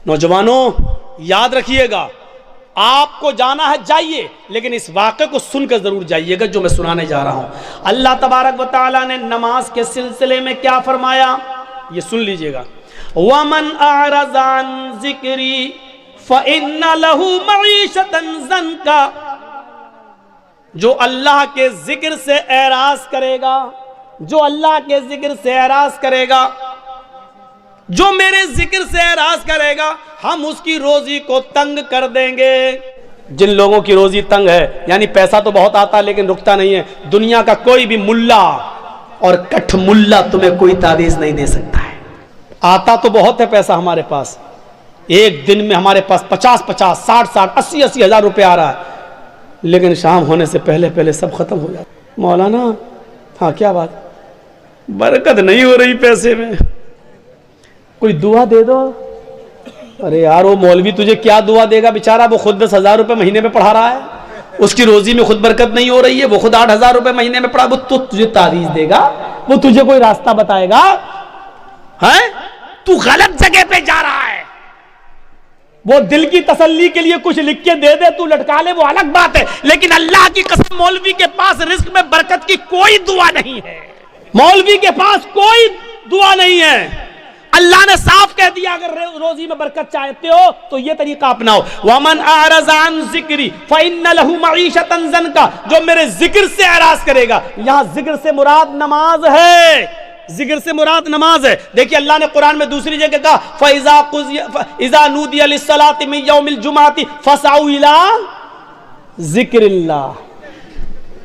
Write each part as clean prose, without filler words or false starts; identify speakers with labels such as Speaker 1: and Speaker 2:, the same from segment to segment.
Speaker 1: نوجوانوں یاد رکھیے گا، آپ کو جانا ہے جائیے، لیکن اس واقعے کو سن کر ضرور جائیے گا جو میں سنانے جا رہا ہوں۔ اللہ تبارک و تعالیٰ نے نماز کے سلسلے میں کیا فرمایا، یہ سن لیجئے گا۔ وَمَنْ أَعْرَضَ عَنْ ذِكْرِي فَإِنَّ لَهُ مَعِيشَةً ضَنْكًا، جو اللہ کے ذکر سے اعراض کرے گا، جو اللہ کے ذکر سے اعراض کرے گا، جو میرے ذکر سے اعراض کرے گا، ہم اس کی روزی کو تنگ کر دیں گے۔ جن لوگوں کی روزی تنگ ہے، یعنی پیسہ تو بہت آتا لیکن رکتا نہیں ہے، دنیا کا کوئی بھی ملا اور کٹھ ملا تمہیں کوئی تعویذ نہیں دے سکتا ہے۔ آتا تو بہت ہے پیسہ ہمارے پاس، ایک دن میں ہمارے پاس 50 60 80 ہزار روپے آ رہا ہے، لیکن شام ہونے سے پہلے سب ختم ہو جاتا۔ مولانا ہاں کیا بات، برکت نہیں ہو رہی پیسے میں، کوئی دعا دے دو۔ ارے یار وہ مولوی تجھے کیا دعا دے گا، بیچارہ وہ خود 10,000 روپے مہینے میں پڑھا رہا ہے، اس کی روزی میں خود برکت نہیں ہو رہی ہے، وہ خود 8,000 روپے مہینے میں پڑھا، وہ تو تجھے تعویذ دے گا، وہ تجھے کوئی راستہ بتائے گا؟ تو غلط جگہ پہ جا رہا ہے۔ وہ دل کی تسلی کے لیے کچھ لکھ کے دے دے، تو لٹکا لے، وہ الگ بات ہے، لیکن اللہ کی قسم مولوی کے پاس رزق میں برکت کی کوئی دعا نہیں ہے، مولوی کے پاس کوئی دعا نہیں ہے۔ اللہ نے صاف کہہ دیا اگر روزی میں برکت چاہتے ہو تو یہ طریقہ اپناؤ۔ وَمَنْ أَعْرَضَ عَنْ ذِكْرِي فَإِنَّ لَهُ مَعِيشَةً ضَنْكًا، جو میرے ذکر سے اعراض کرے گا۔ یہاں ذکر سے مراد نماز ہے، ذکر سے مراد نماز ہے۔ دیکھیے اللہ نے قرآن میں دوسری جگہ کہا فَإِذَا نُودِيَ لِلصَّلَاةِ مِنْ يَوْمِ الْجُمْعَةِ فَاسْعَوْا إِلَىٰ ذِكْرِ اللَّهِ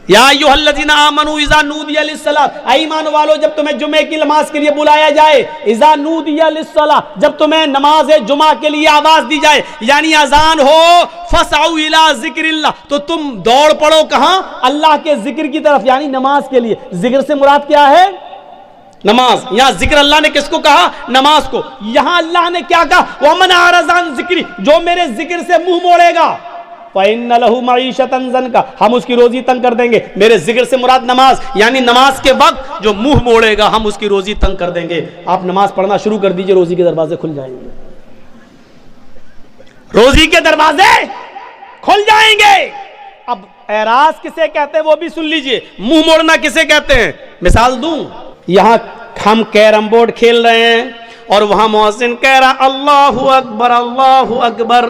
Speaker 1: یا ایھا الذین آمنوا اذا نودی للصلاۃ، اے ایمان والو جب تمہیں جمعے کی نماز کے لیے بلایا جائے، اذا نودی للصلاۃ، جب تمہیں نماز جمعہ کے لیے آواز دی جائے، یعنی اذان ہو، فاسعوا الی ذکر اللہ، تو تم دوڑ پڑو کہاں؟ اللہ کے ذکر کی طرف، یعنی نماز کے لیے۔ ذکر سے مراد کیا ہے؟ نماز۔ یہاں ذکر اللہ نے کس کو کہا؟ نماز کو۔ یہاں اللہ نے کیا کہا؟ وَمَنْ أَعْرَضَ عَنْ ذِكْرِي، جو میرے ذکر سے منہ موڑے گا، فَإِنَّ لَهُ مَعِيشَةً ضَنْكًا، ہم اس کی روزی تنگ کر دیں گے۔ میرے ذکر سے مراد نماز، یعنی نماز کے وقت جو منہ موڑے گا ہم اس کی روزی تنگ کر دیں گے۔ آپ نماز پڑھنا شروع کر دیجئے، روزی کے دروازے کھل جائیں گے، روزی کے دروازے کھل جائیں گے۔ اب اعراض کسے کہتے ہیں وہ بھی سن لیجئے، منہ موڑنا کسے کہتے ہیں؟ مثال دوں، یہاں ہم کیرم بورڈ کھیل رہے ہیں اور وہاں محسن کہہ رہا اللہ اکبر اللہ اکبر،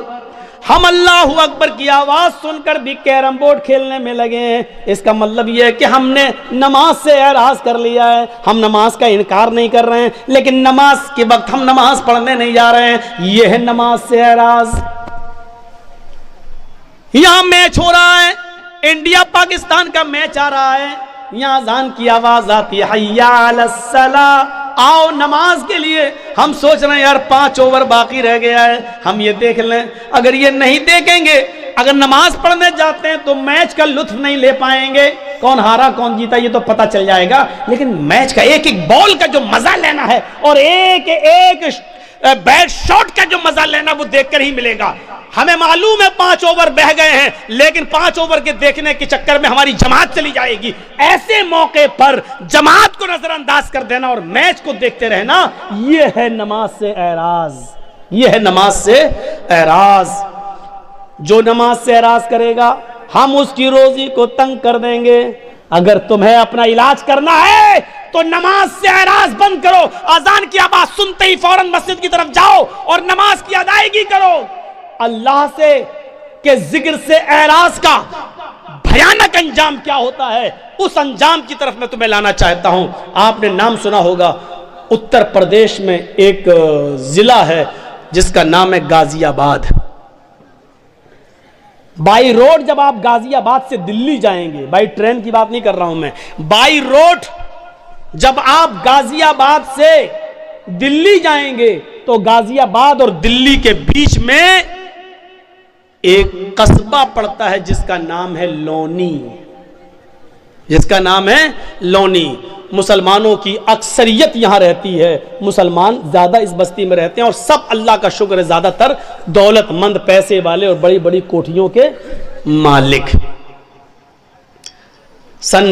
Speaker 1: ہم اللہ اکبر کی آواز سن کر بھی کیرم بورڈ کھیلنے میں لگے ہیں۔ اس کا مطلب یہ ہے کہ ہم نے نماز سے اعراض کر لیا ہے، ہم نماز کا انکار نہیں کر رہے ہیں، لیکن نماز کے وقت ہم نماز پڑھنے نہیں جا رہے ہیں، یہ ہے نماز سے اعراض۔ یہاں میچ ہو رہا ہے، انڈیا پاکستان کا میچ آ رہا ہے، یہاں اذان کی آواز آتی ہے حی علی الصلاۃ، آؤ نماز کے لیے۔ ہم سوچ رہے ہیں یار 5 اوور باقی رہ گیا ہے، ہم یہ دیکھ لیں۔ اگر یہ نہیں دیکھیں گے، اگر نماز پڑھنے جاتے ہیں تو میچ کا لطف نہیں لے پائیں گے، کون ہارا کون جیتا یہ تو پتہ چل جائے گا، لیکن میچ کا ایک ایک بال کا جو مزہ لینا ہے اور ایک ایک بیٹ شاٹ کا جو مزہ لینا وہ دیکھ کر ہی ملے گا۔ ہمیں معلوم ہے 5 اوور بہ گئے ہیں، لیکن 5 اوور کے دیکھنے کے چکر میں ہماری جماعت چلی جائے گی۔ ایسے موقع پر جماعت کو نظر انداز کر دینا اور میچ کو دیکھتے رہنا، یہ ہے نماز سے اعراض، یہ ہے نماز سے اعراض۔ جو نماز سے اعراض کرے گا ہم اس کی روزی کو تنگ کر دیں گے۔ اگر تمہیں اپنا علاج کرنا ہے تو نماز سے اعراض بند کرو، اذان کی آواز سنتے ہی فوراً مسجد کی طرف جاؤ اور نماز کی ادائیگی کرو۔ اللہ سے کہ ذکر سے اعراض کا بھیانک انجام کیا ہوتا ہے، اس انجام کی طرف میں تمہیں لانا چاہتا ہوں۔ آپ نے نام سنا ہوگا، اتر پردیش میں ایک ضلع ہے جس کا نام ہے غازی آباد۔ بائی روڈ جب آپ غازی آباد سے دلی جائیں گے، بائی ٹرین کی بات نہیں کر رہا ہوں میں، بائی روڈ جب آپ غازی آباد سے دلی جائیں گے تو غازی آباد اور دلی کے بیچ میں ایک قصبہ پڑتا ہے جس کا نام ہے لونی، جس کا نام ہے لونی۔ مسلمانوں کی اکثریت یہاں رہتی ہے، مسلمان زیادہ اس بستی میں رہتے ہیں اور سب اللہ کا شکر ہے زیادہ تر دولت مند، پیسے والے اور بڑی بڑی کوٹھیوں کے مالک۔ سن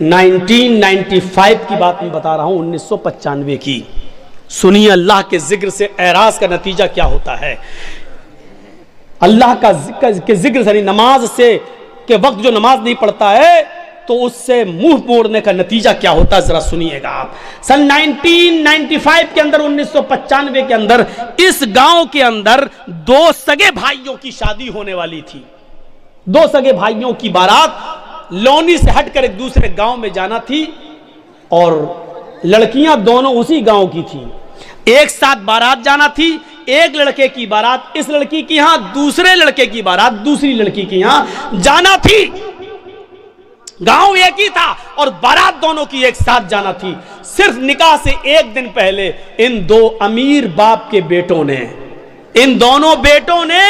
Speaker 1: 1995 کی بات میں بتا رہا ہوں، 1995 کی۔ سنیے اللہ کے ذکر سے اعراض کا نتیجہ کیا ہوتا ہے. اللہ کا ذکر سے نماز سے کہ وقت جو نماز نہیں پڑھتا ہے تو اس سے منہ موڑنے کا نتیجہ کیا ہوتا ہے ذرا سنیے گا آپ. سن 1995 کے اندر 1995 کے اندر اس گاؤں کے اندر 2 سگے بھائیوں کی شادی ہونے والی تھی. 2 سگے بھائیوں کی بارات لونی سے ہٹ کر ایک دوسرے گاؤں میں جانا تھی اور لڑکیاں دونوں اسی گاؤں کی تھیں. ایک ساتھ بارات جانا تھی. ایک لڑکے کی بارات اس لڑکی کی یہاں, دوسرے لڑکے کی بارات دوسری لڑکی کی یہاں جانا تھی. گاؤں ایک ہی تھا اور بارات دونوں کی ایک ساتھ جانا تھی. صرف نکاح سے ایک دن پہلے ان 2 امیر باپ کے بیٹوں نے, ان دونوں بیٹوں نے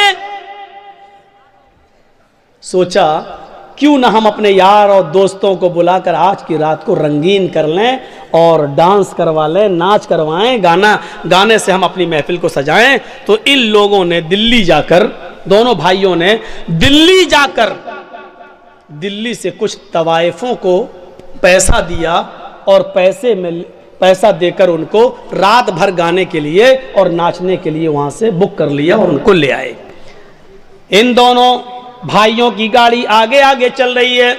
Speaker 1: سوچا کیوں نہ ہم اپنے یار اور دوستوں کو بلا کر آج کی رات کو رنگین کر لیں اور ڈانس کروا لیں, ناچ کروائیں, گانے سے ہم اپنی محفل کو سجائیں. تو ان لوگوں نے دلی جا کر, دونوں بھائیوں نے دلی جا کر دلی سے کچھ طوائفوں کو پیسہ دیا اور پیسہ دے کر ان کو رات بھر گانے کے لیے اور ناچنے کے لیے وہاں سے بک کر لیا اور ان کو لے آئے. ان دونوں بھائیوں کی گاڑی آگے آگے چل رہی ہے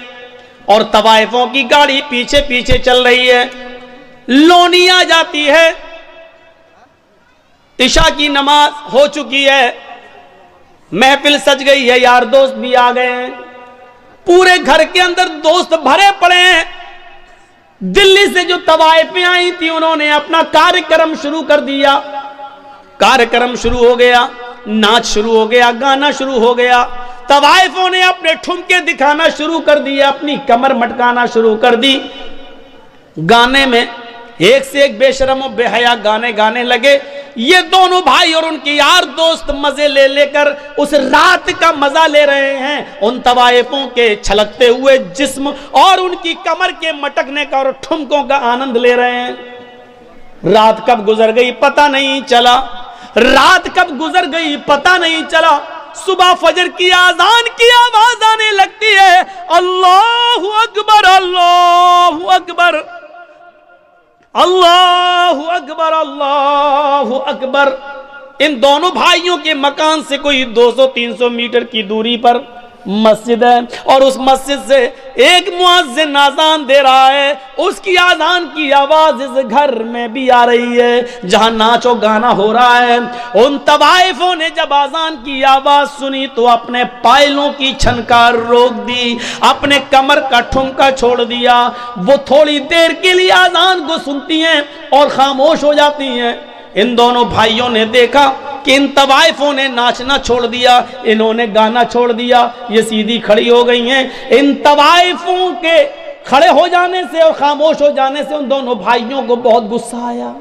Speaker 1: اور طوائفوں کی گاڑی پیچھے پیچھے چل رہی ہے. لونی آ جاتی ہے, عشاء کی نماز ہو چکی ہے, محفل سج گئی ہے, یار دوست بھی آ گئے ہیں, پورے گھر کے اندر دوست بھرے پڑے ہیں. دلی سے جو طوائفیں آئی تھی انہوں نے اپنا کارکرم شروع کر دیا. کارکرم شروع ہو گیا, ناچ شروع ہو گیا, گانا شروع ہو گیا. طوائفوں نے اپنے ٹھمکے دکھانا شروع کر دیے, اپنی کمر مٹکانا شروع کر دی. گانے میں ایک سے ایک بے شرم و بے حیا گانے گانے لگے. یہ دونوں بھائی اور ان کے یار دوست مزے لے لے کر اس رات کا مزہ لے رہے ہیں. ان طوائفوں کے چھلکتے ہوئے جسم اور ان کی کمر کے مٹکنے کا اور ٹھمکوں کا آنند لے رہے ہیں. رات کب گزر گئی پتہ نہیں چلا, رات کب گزر گئی پتہ نہیں چلا. صبح فجر کی آذان کی آواز آنے لگتی ہے, اللہ اکبر اللہ اکبر اللہ اکبر اللہ اکبر. ان دونوں بھائیوں کے مکان سے کوئی 200-300 میٹر کی دوری پر مسجد ہے اور اس مسجد سے ایک مؤذن اذان دے رہا ہے. اس کی اذان کی آواز اس گھر میں بھی آ رہی ہے جہاں ناچ و گانا ہو رہا ہے. ان طوائفوں نے جب اذان کی آواز سنی تو اپنے پائلوں کی چھنکار روک دی, اپنے کمر کا ٹھمکا چھوڑ دیا. وہ تھوڑی دیر کے لیے اذان کو سنتی ہیں اور خاموش ہو جاتی ہیں. ان دونوں بھائیوں نے دیکھا کہ ان طوائفوں نے ناچنا چھوڑ دیا, انہوں نے گانا چھوڑ دیا, یہ سیدھی کھڑی ہو گئی ہیں. ان طوائفوں کے کھڑے ہو جانے سے اور خاموش ہو جانے سے ان دونوں بھائیوں کو بہت غصہ آیا.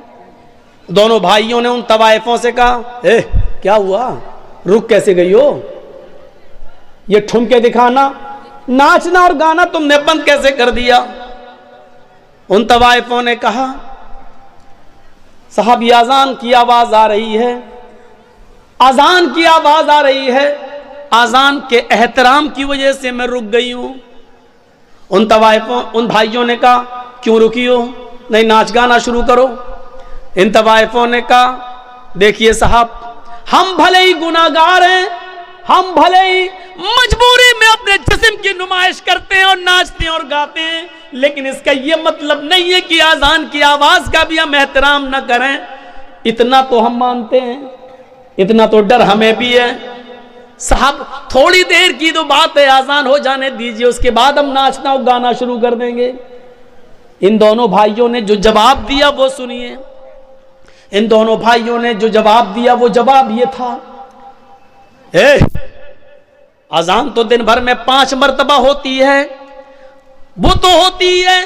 Speaker 1: دونوں بھائیوں نے ان طوائفوں سے کہا, کیا ہوا, رک کیسے گئی ہو, یہ ٹھمکے دکھانا, ناچنا اور گانا تم نے بند کیسے کر دیا. ان طوائفوں نے کہا, صاحب یہ اذان کی آواز آ رہی ہے, اذان کی آواز آ رہی ہے, اذان کے احترام کی وجہ سے میں رک گئی ہوں. ان بھائیوں نے کہا, کیوں رکی ہو, نہیں ناچ گانا شروع کرو. ان طوائفوں نے کہا, دیکھیے صاحب ہم بھلے ہی گناہگار ہیں, ہم بھلے ہی مجبوری میں اپنے جسم کی نمائش کرتے ہیں اور ناچتے ہیں اور گاتے ہیں, لیکن اس کا یہ مطلب نہیں ہے کہ اذان کی آواز کا بھی ہم احترام نہ کریں. اتنا تو ہم مانتے ہیں, اتنا تو ڈر ہمیں بھی ہے. صاحب تھوڑی دیر کی تو بات ہے, اذان ہو جانے دیجئے, اس کے بعد ہم ناچنا اور گانا شروع کر دیں گے. ان دونوں بھائیوں نے جو جواب دیا وہ سنیے. ان دونوں بھائیوں نے جو جواب دیا وہ جواب یہ تھا, اذان تو دن بھر میں 5 مرتبہ ہوتی ہے, وہ تو ہوتی ہے,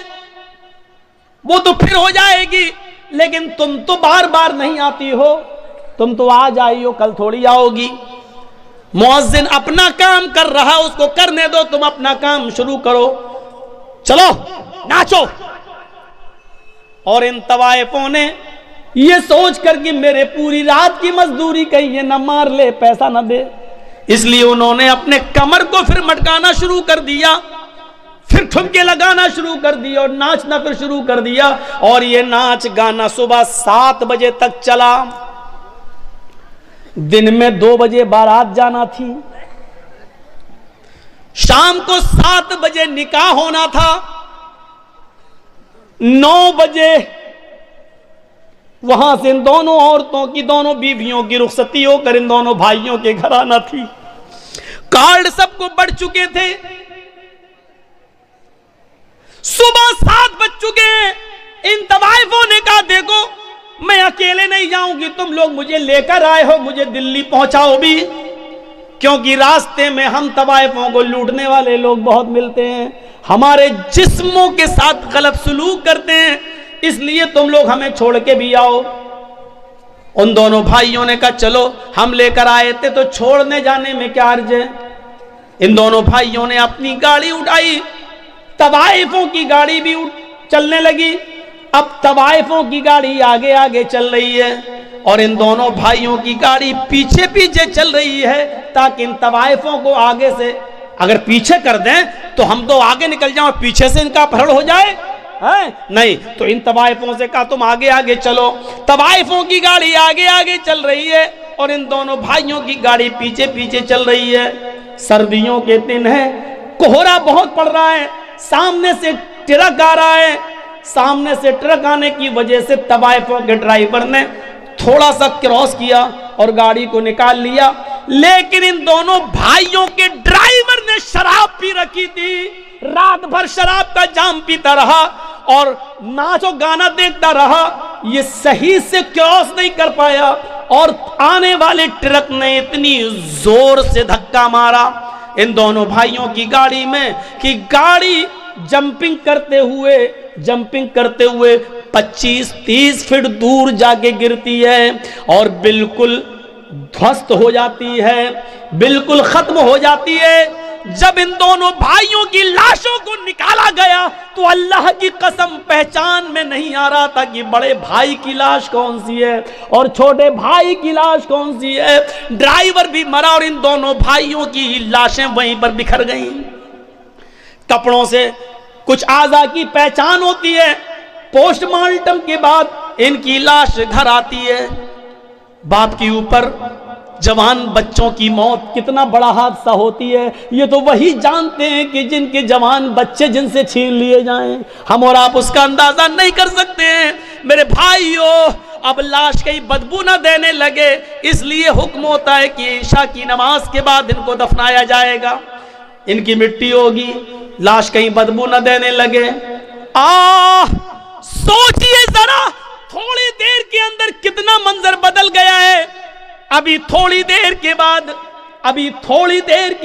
Speaker 1: وہ تو پھر ہو جائے گی, لیکن تم تو بار بار نہیں آتی ہو, تم تو آج آئی ہو کل تھوڑی آؤ گی. مؤذن اپنا کام کر رہا, اس کو کرنے دو, تم اپنا کام شروع کرو, چلو ناچو. اور ان طوائفوں نے یہ سوچ کر کہ میرے پوری رات کی مزدوری کہیں یہ نہ مار لے, پیسہ نہ دے, اس لیے انہوں نے اپنے کمر کو پھر مٹکانا شروع کر دیا. پھر ٹھمکے لگانا شروع کر دیا اور ناچنا پھر شروع کر دیا، اور یہ ناچ گانا صبح 7 بجے تک چلا۔ دن میں 2 بجے بارات جانا تھی، شام کو 7 بجے نکاح ہونا تھا، 9 بجے وہاں سے ان دونوں عورتوں کی، دونوں بیویوں کی رخصتی ہو کر ان دونوں بھائیوں کے گھر آنا تھی۔ کارڈ سب کو بڑھ چکے تھے، صبح 7 بج چکے ہیں۔ ان طوائفوں نے کہا دیکھو میں اکیلے نہیں جاؤں گی، تم لوگ مجھے لے کر آئے ہو، مجھے دلی پہنچاؤ بھی، کیونکہ راستے میں ہم طوائفوں کو لوٹنے والے لوگ بہت ملتے ہیں، ہمارے جسموں کے ساتھ غلط سلوک کرتے ہیں، اس لیے تم لوگ ہمیں چھوڑ کے بھی آؤ۔ ان دونوں بھائیوں نے کہا چلو ہم لے کر آئے تھے تو چھوڑنے جانے میں کیا عرض ہے۔ ان دونوں بھائیوں نے اپنی گاڑی اٹھائی، طوائفوں کی گاڑی بھی چلنے لگی۔ اب طوائفوں کی گاڑی آگے آگے چل رہی ہے اور ان دونوں بھائیوں کی گاڑی پیچھے پیچھے چل رہی ہے، تاکہ ان طوائفوں کو آگے سے اگر پیچھے کر دیں تو ہم تو آگے نکل جائیں اور پیچھے سے ان کا اپہرن ہو جائے، نہیں تو ان طوائفوں سے کہا تم آگے آگے چلو۔ طوائفوں کی گاڑی آگے آگے چل رہی ہے اور ان دونوں بھائیوں کی گاڑی پیچھے پیچھے چل رہی ہے۔ سردیوں کے دن ہیں، کوہرا بہت پڑ رہا ہے، سامنے سے ٹرک آ رہا ہے، سامنے سے ٹرک آنے کی وجہ سے طوائفوں کے ڈرائیور نے تھوڑا سا کراس کیا اور گاڑی کو نکال لیا، لیکن ان دونوں بھائیوں کے ڈرائیور نے شراب پی رکھی تھی، رات بھر شراب کا جام پیتا رہا اور ناچ و گانا دیکھتا رہا، یہ صحیح سے کراس نہیں کر پایا اور آنے والے ٹرک نے اتنی زور سے دھکا مارا ان دونوں بھائیوں کی گاڑی میں کہ گاڑی جمپنگ کرتے ہوئے 25-30 فٹ دور جا کے گرتی ہے اور بالکل دھوست ہو جاتی ہے، بالکل ختم ہو جاتی ہے۔ جب ان دونوں بھائیوں کی لاشوں کو نکالا گیا تو اللہ کی قسم پہچان میں نہیں آ رہا تھا کہ بڑے بھائی کی لاش کون سی ہے اور چھوٹے بھائی کی لاش کون سی ہے۔ ڈرائیور بھی مرا اور ان دونوں بھائیوں کی لاشیں وہیں پر بکھر گئیں۔ کپڑوں سے کچھ اعضاء کی پہچان ہوتی ہے، پوسٹ مارٹم کے بعد ان کی لاش گھر آتی ہے۔ باپ کے اوپر جوان بچوں کی موت کتنا بڑا حادثہ ہوتی ہے، یہ تو وہی جانتے ہیں کہ جن کے جوان بچے جن سے چھین لیے جائیں، ہم اور آپ اس کا اندازہ نہیں کر سکتے ہیں۔ میرے بھائیو، اب لاش کہیں بدبو نہ دینے لگے، اس لیے حکم ہوتا ہے کہ عشاء کی نماز کے بعد ان کو دفنایا جائے گا، ان کی مٹی ہوگی، لاش کہیں بدبو نہ دینے لگے۔ سوچئے ذرا تھوڑی دیر کے اندر کتنا منظر بدل گیا ہے۔ ابھی تھوڑی دیر کے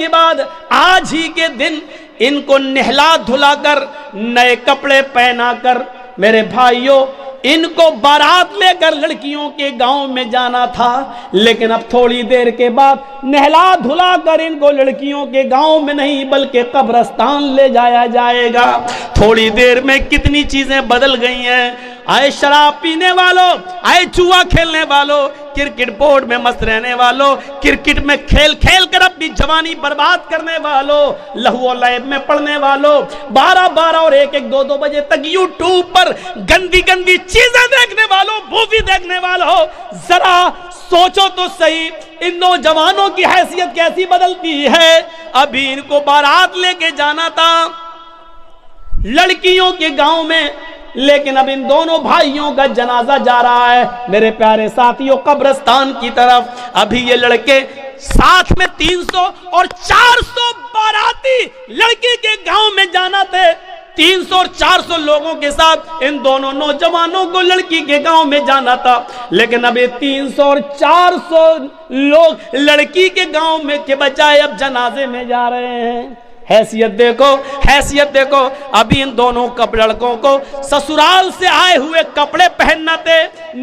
Speaker 1: بعد آج ہی کے دن ان کو نہلا دھلا کر نئے کپڑے پہنا کر میرے بھائیوں ان کو بارات لے کر لڑکیوں کے گاؤں میں جانا تھا، لیکن اب تھوڑی دیر کے بعد نہلا دھلا کر ان کو لڑکیوں کے گاؤں میں نہیں بلکہ قبرستان لے جایا جائے گا۔ تھوڑی دیر میں کتنی چیزیں بدل گئی ہیں۔ آئے شراب پینے والوں، آئے جوا کھیلنے والوں، کرکٹ بورڈ میں مست رہنے والوں، کرکٹ میں کھیل کھیل کر اپنی جوانی برباد کرنے والوں، لہو و لعب میں پڑنے والوں، 12 اور 1 بجے تک یوٹیوب پر گندی گندی چیزیں دیکھنے والوں، مووی دیکھنے والوں، ذرا سوچو تو صحیح ان نوجوانوں کی حیثیت کیسی بدلتی ہے۔ ابھی ان کو بارات لے کے جانا تھا لڑکیوں کے گاؤں میں، لیکن اب ان دونوں بھائیوں کا جنازہ جا رہا ہے میرے پیارے ساتھیوں قبرستان کی طرف۔ ابھی یہ لڑکے ساتھ میں 300 اور 400 باراتی لڑکی کے گاؤں میں جانا تھے، 300 اور 400 لوگوں کے ساتھ ان دونوں نوجوانوں کو لڑکی کے گاؤں میں جانا تھا، لیکن اب یہ 300 اور 400 لوگ لڑکی کے گاؤں میں کے بجائے اب جنازے میں جا رہے ہیں۔ حیثیت دیکھو، ابھی ان دونوں لڑکوں کو سسرال سے آئے ہوئے کپڑے پہننا تھے،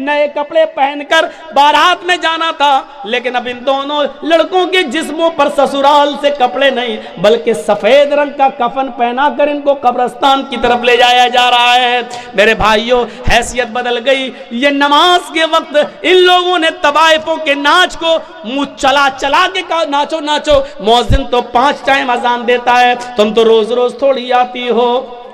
Speaker 1: نئے کپڑے پہن کر بارات میں جانا تھا، لیکن اب ان دونوں لڑکوں کے جسموں پر سسرال سے کپڑے نہیں بلکہ سفید رنگ کا کفن پہنا کر ان کو قبرستان کی طرف لے جایا جا رہا ہے۔ میرے بھائیوں، حیثیت بدل گئی۔ یہ نماز کے وقت ان لوگوں نے طوائفوں کے ناچ کو منہ چلا کے کہا ناچو ناچو، مؤذن تو 5 ٹائم اذان دیتا سکتا ہے، تم تو روز روز تھوڑی آتی ہو۔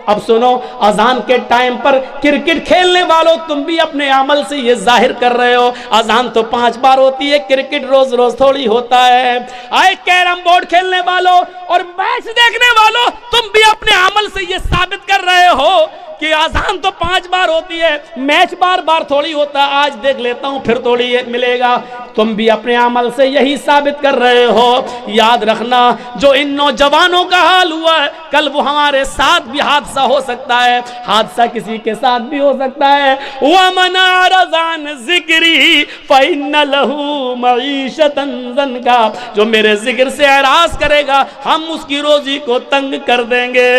Speaker 1: اب سنو، اذان کے ٹائم پر کرکٹ کھیلنے والوں تم بھی اپنے عمل سے یہ ظاہر کر رہے ہو، اذان تو 5 بار ہوتی ہے، کرکٹ روز روز تھوڑی ہوتا ہے۔ آئے کیرم بورڈ کھیلنے والوں اور میچ دیکھنے والوں، تم بھی اپنے عمل سے یہ ثابت کر رہے ہو کہ اذان تو 5 بار ہوتی ہے، میچ بار بار تھوڑی ہوتا ہے، آج دیکھ لیتا ہوں پھر تھوڑی ملے گا۔ تم بھی اپنے عمل سے یہی ثابت کر رہے ہو۔ یاد رکھنا، جو ان نوجوانوں کا حال ہوا ہے، کل وہ ہمارے ساتھ بھی حادثہ ہو سکتا ہے، حادثہ کسی کے ساتھ بھی ہو سکتا ہے۔ وَمَنْ أَعْرَضَ عَنْ ذِكْرِي فَإِنَّ لَهُ مَعِيشَةً ضَنْكًا، جو میرے ذکر سے اعراض کرے گا ہم اس کی روزی کو تنگ کر دیں گے۔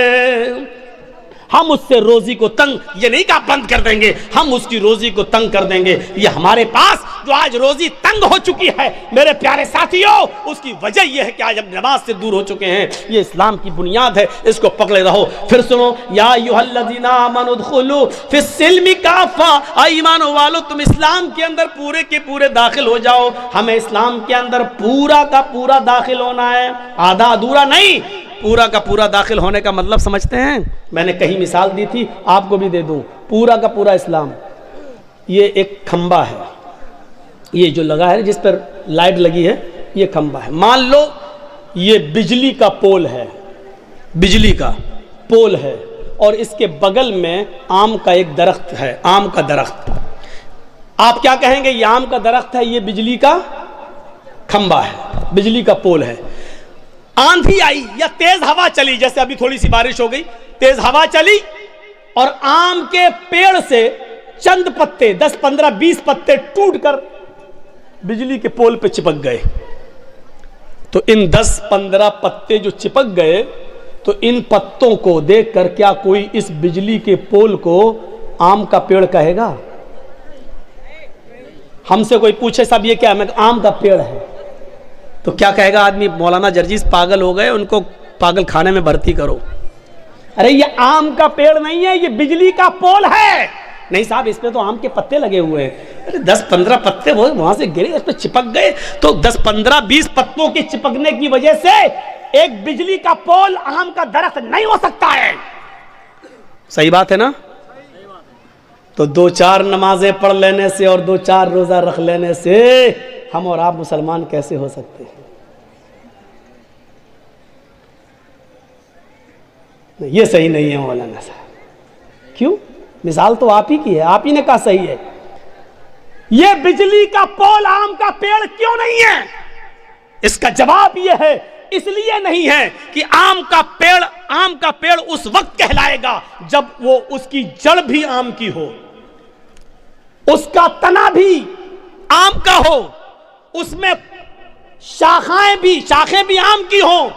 Speaker 1: ہم اس سے روزی کو تنگ، یہ نہیں کہا بند کر دیں گے، ہم اس کی روزی کو تنگ کر دیں گے۔ یہ ہمارے پاس جو آج روزی تنگ ہو چکی ہے میرے پیارے ساتھیوں، اس کی وجہ یہ ہے کہ آج ہم نماز سے دور ہو چکے ہیں۔ یہ اسلام کی بنیاد ہے، اس کو پکڑے رہو۔ پھر سنو، یا ایھا الذین آمنوا ادخلوا فی السلم کافہ، اے ایمانوں والو تم اسلام کے اندر پورے کے پورے داخل ہو جاؤ۔ ہمیں اسلام کے اندر پورا کا پورا داخل ہونا ہے، آدھا ادھورا نہیں۔ پورا کا پورا داخل ہونے کا مطلب سمجھتے ہیں؟ میں نے کہیں مثال دی تھی، آپ کو بھی دے دوں۔ پورا کا پورا اسلام، یہ ایک کھمبا ہے، یہ جو لگا ہے جس پر لائٹ لگی ہے، یہ کھمبا ہے۔ مان لو یہ بجلی کا پول ہے، بجلی کا پول ہے، اور اس کے بغل میں آم کا ایک درخت ہے، آم کا درخت۔ آپ کیا کہیں گے؟ یہ آم کا درخت ہے، یہ بجلی کا کھمبا ہے، بجلی کا پول ہے۔ آندھی آئی یا تیز ہوا چلی، جیسے ابھی تھوڑی سی بارش ہو گئی، تیز ہوا چلی اور آم کے پیڑ سے چند پتے، 10 15 20 پتے ٹوٹ کر بجلی کے پول پہ چپک گئے، تو ان 10 15 پتے جو چپک گئے، تو ان پتوں کو دیکھ کر کیا کوئی اس بجلی کے پول کو آم کا پیڑ کہے گا؟ ہم سے کوئی پوچھے صاحب یہ کیا ہے، میں آم کا پیڑ ہے، تو کیا کہے گا آدمی؟ مولانا جرجیز پاگل ہو گئے، ان کو پاگل خانے میں بھرتی کرو۔ ارے یہ آم کا پیڑ نہیں ہے، یہ بجلی کا پول ہے۔ نہیں صاحب، اس پہ تو آم کے پتے لگے ہوئے ہیں۔ 10 15 پتے وہاں سے گرے، اس پہ چپک گئے، تو 10 15 20 پتوں کے چپکنے کی وجہ سے ایک بجلی کا پول آم کا درخت نہیں ہو سکتا ہے۔ صحیح بات ہے نا؟ تو 2-4 نمازیں پڑھ لینے سے اور 2-4 روزہ رکھ لینے سے ہم اور آپ مسلمان کیسے ہو سکتے ہیں؟ یہ صحیح نہیں ہے مولانا صاحب۔ کیوں؟ مثال تو آپ ہی کی ہے، آپ ہی نے کہا صحیح ہے۔ یہ بجلی کا پول آم کا پیڑ کیوں نہیں ہے؟ اس کا جواب یہ ہے، اس لیے نہیں ہے کہ آم کا پیڑ اس وقت کہلائے گا جب وہ اس کی جڑ بھی آم کی ہو، اس کا تنا بھی آم کا ہو، اس میں شاخیں بھی آم کی ہوں،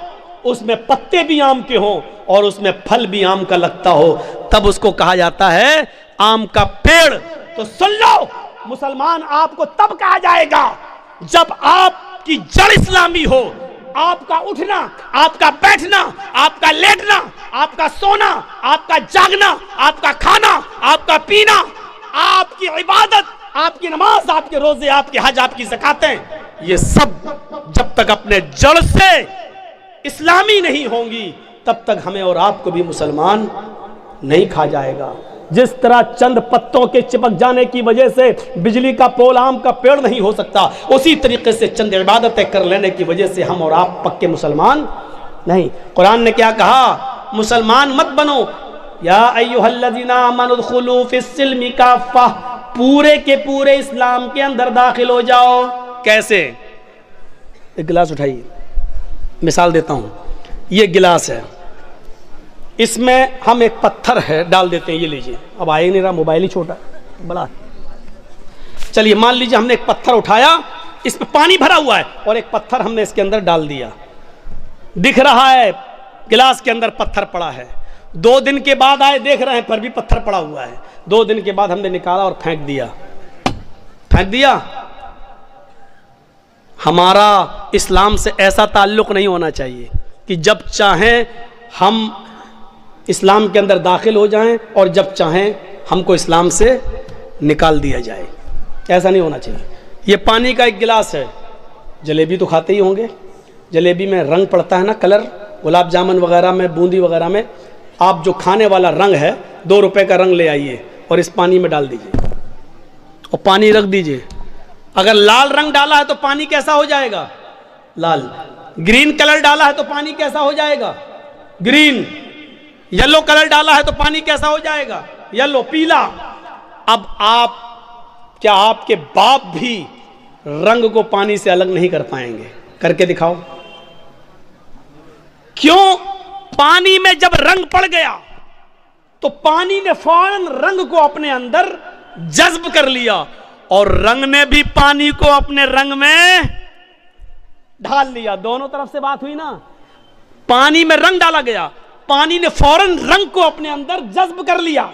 Speaker 1: اس میں پتے بھی آم کے ہوں، اور اس میں پھل بھی آم کا لگتا ہو، تب اس کو کہا جاتا ہے آم کا پیڑ۔ تو سن لو مسلمان، آپ کو تب کہا جائے گا جب آپ کی جڑ اسلامی ہو، آپ کا اٹھنا، آپ کا بیٹھنا، آپ کا لیٹنا، آپ کا سونا، آپ کا جاگنا، آپ کا کھانا، آپ کا پینا، آپ کی عبادت، آپ کی نماز، آپ کے روزے، آپ کے حج، آپ کی زکاتیں، یہ سب جب تک اپنے جڑ سے اسلامی نہیں ہوں گی تب تک ہمیں اور آپ کو بھی مسلمان نہیں کھا جائے گا۔ جس طرح چند پتوں کے چپک جانے کی وجہ سے بجلی کا پول آم کا پیڑ نہیں ہو سکتا، اسی طریقے سے چند عبادتیں کر لینے کی وجہ سے ہم اور آپ پکے مسلمان نہیں۔ قرآن نے کیا کہا؟ مسلمان مت بنو، یا ایھا الذین آمنوا ادخلوا فی السلم کافہ، پورے کے پورے اسلام کے اندر داخل ہو جاؤ۔ کیسے؟ ایک گلاس اٹھائیے، مثال دیتا ہوں۔ یہ گلاس ہے، اس میں ہم ایک پتھر ہے ڈال دیتے ہیں، یہ لیجئے، اب آئے نہیں رہا، موبائل ہی چھوٹا بڑا۔ چلیے مان لیجئے ہم نے ایک پتھر اٹھایا، اس میں پانی بھرا ہوا ہے، اور ایک پتھر ہم نے اس کے اندر ڈال دیا، دکھ رہا ہے گلاس کے اندر پتھر پڑا ہے۔ 2 دن کے بعد آئے، دیکھ رہے ہیں پر بھی پتھر پڑا ہوا ہے۔ 2 دن کے بعد ہم نے نکالا اور پھینک دیا۔ ہمارا اسلام سے ایسا تعلق نہیں ہونا چاہیے کہ جب چاہیں ہم اسلام کے اندر داخل ہو جائیں اور جب چاہیں ہم کو اسلام سے نکال دیا جائے، ایسا نہیں ہونا چاہیے۔ یہ پانی کا ایک گلاس ہے، جلیبی تو کھاتے ہی ہوں گے، جلیبی میں رنگ پڑتا ہے نا، کلر گلاب جامن وغیرہ میں، بوندی وغیرہ میں آپ جو کھانے والا رنگ ہے 2 روپے کا رنگ لے آئیے اور اس پانی میں ڈال دیجئے اور پانی رکھ دیجئے. اگر لال رنگ ڈالا ہے تو پانی کیسا ہو جائے گا؟ لال. گرین کلر ڈالا ہے تو پانی کیسا ہو جائے گا؟ گرین. یلو کلر ڈالا ہے تو پانی کیسا ہو جائے گا؟ یلو. پیلا. اب کیا آپ کے باپ بھی رنگ کو پانی سے الگ نہیں کر پائیں گے؟ کر کے دکھاؤ. کیوں؟ پانی میں جب رنگ پڑ گیا تو پانی نے فوراً رنگ کو اپنے اندر جذب کر لیا اور رنگ نے بھی پانی کو اپنے رنگ میں ڈھال لیا. دونوں طرف سے بات ہوئی نا. پانی میں رنگ ڈالا گیا، پانی نے فوراً رنگ کو اپنے اندر جذب کر لیا،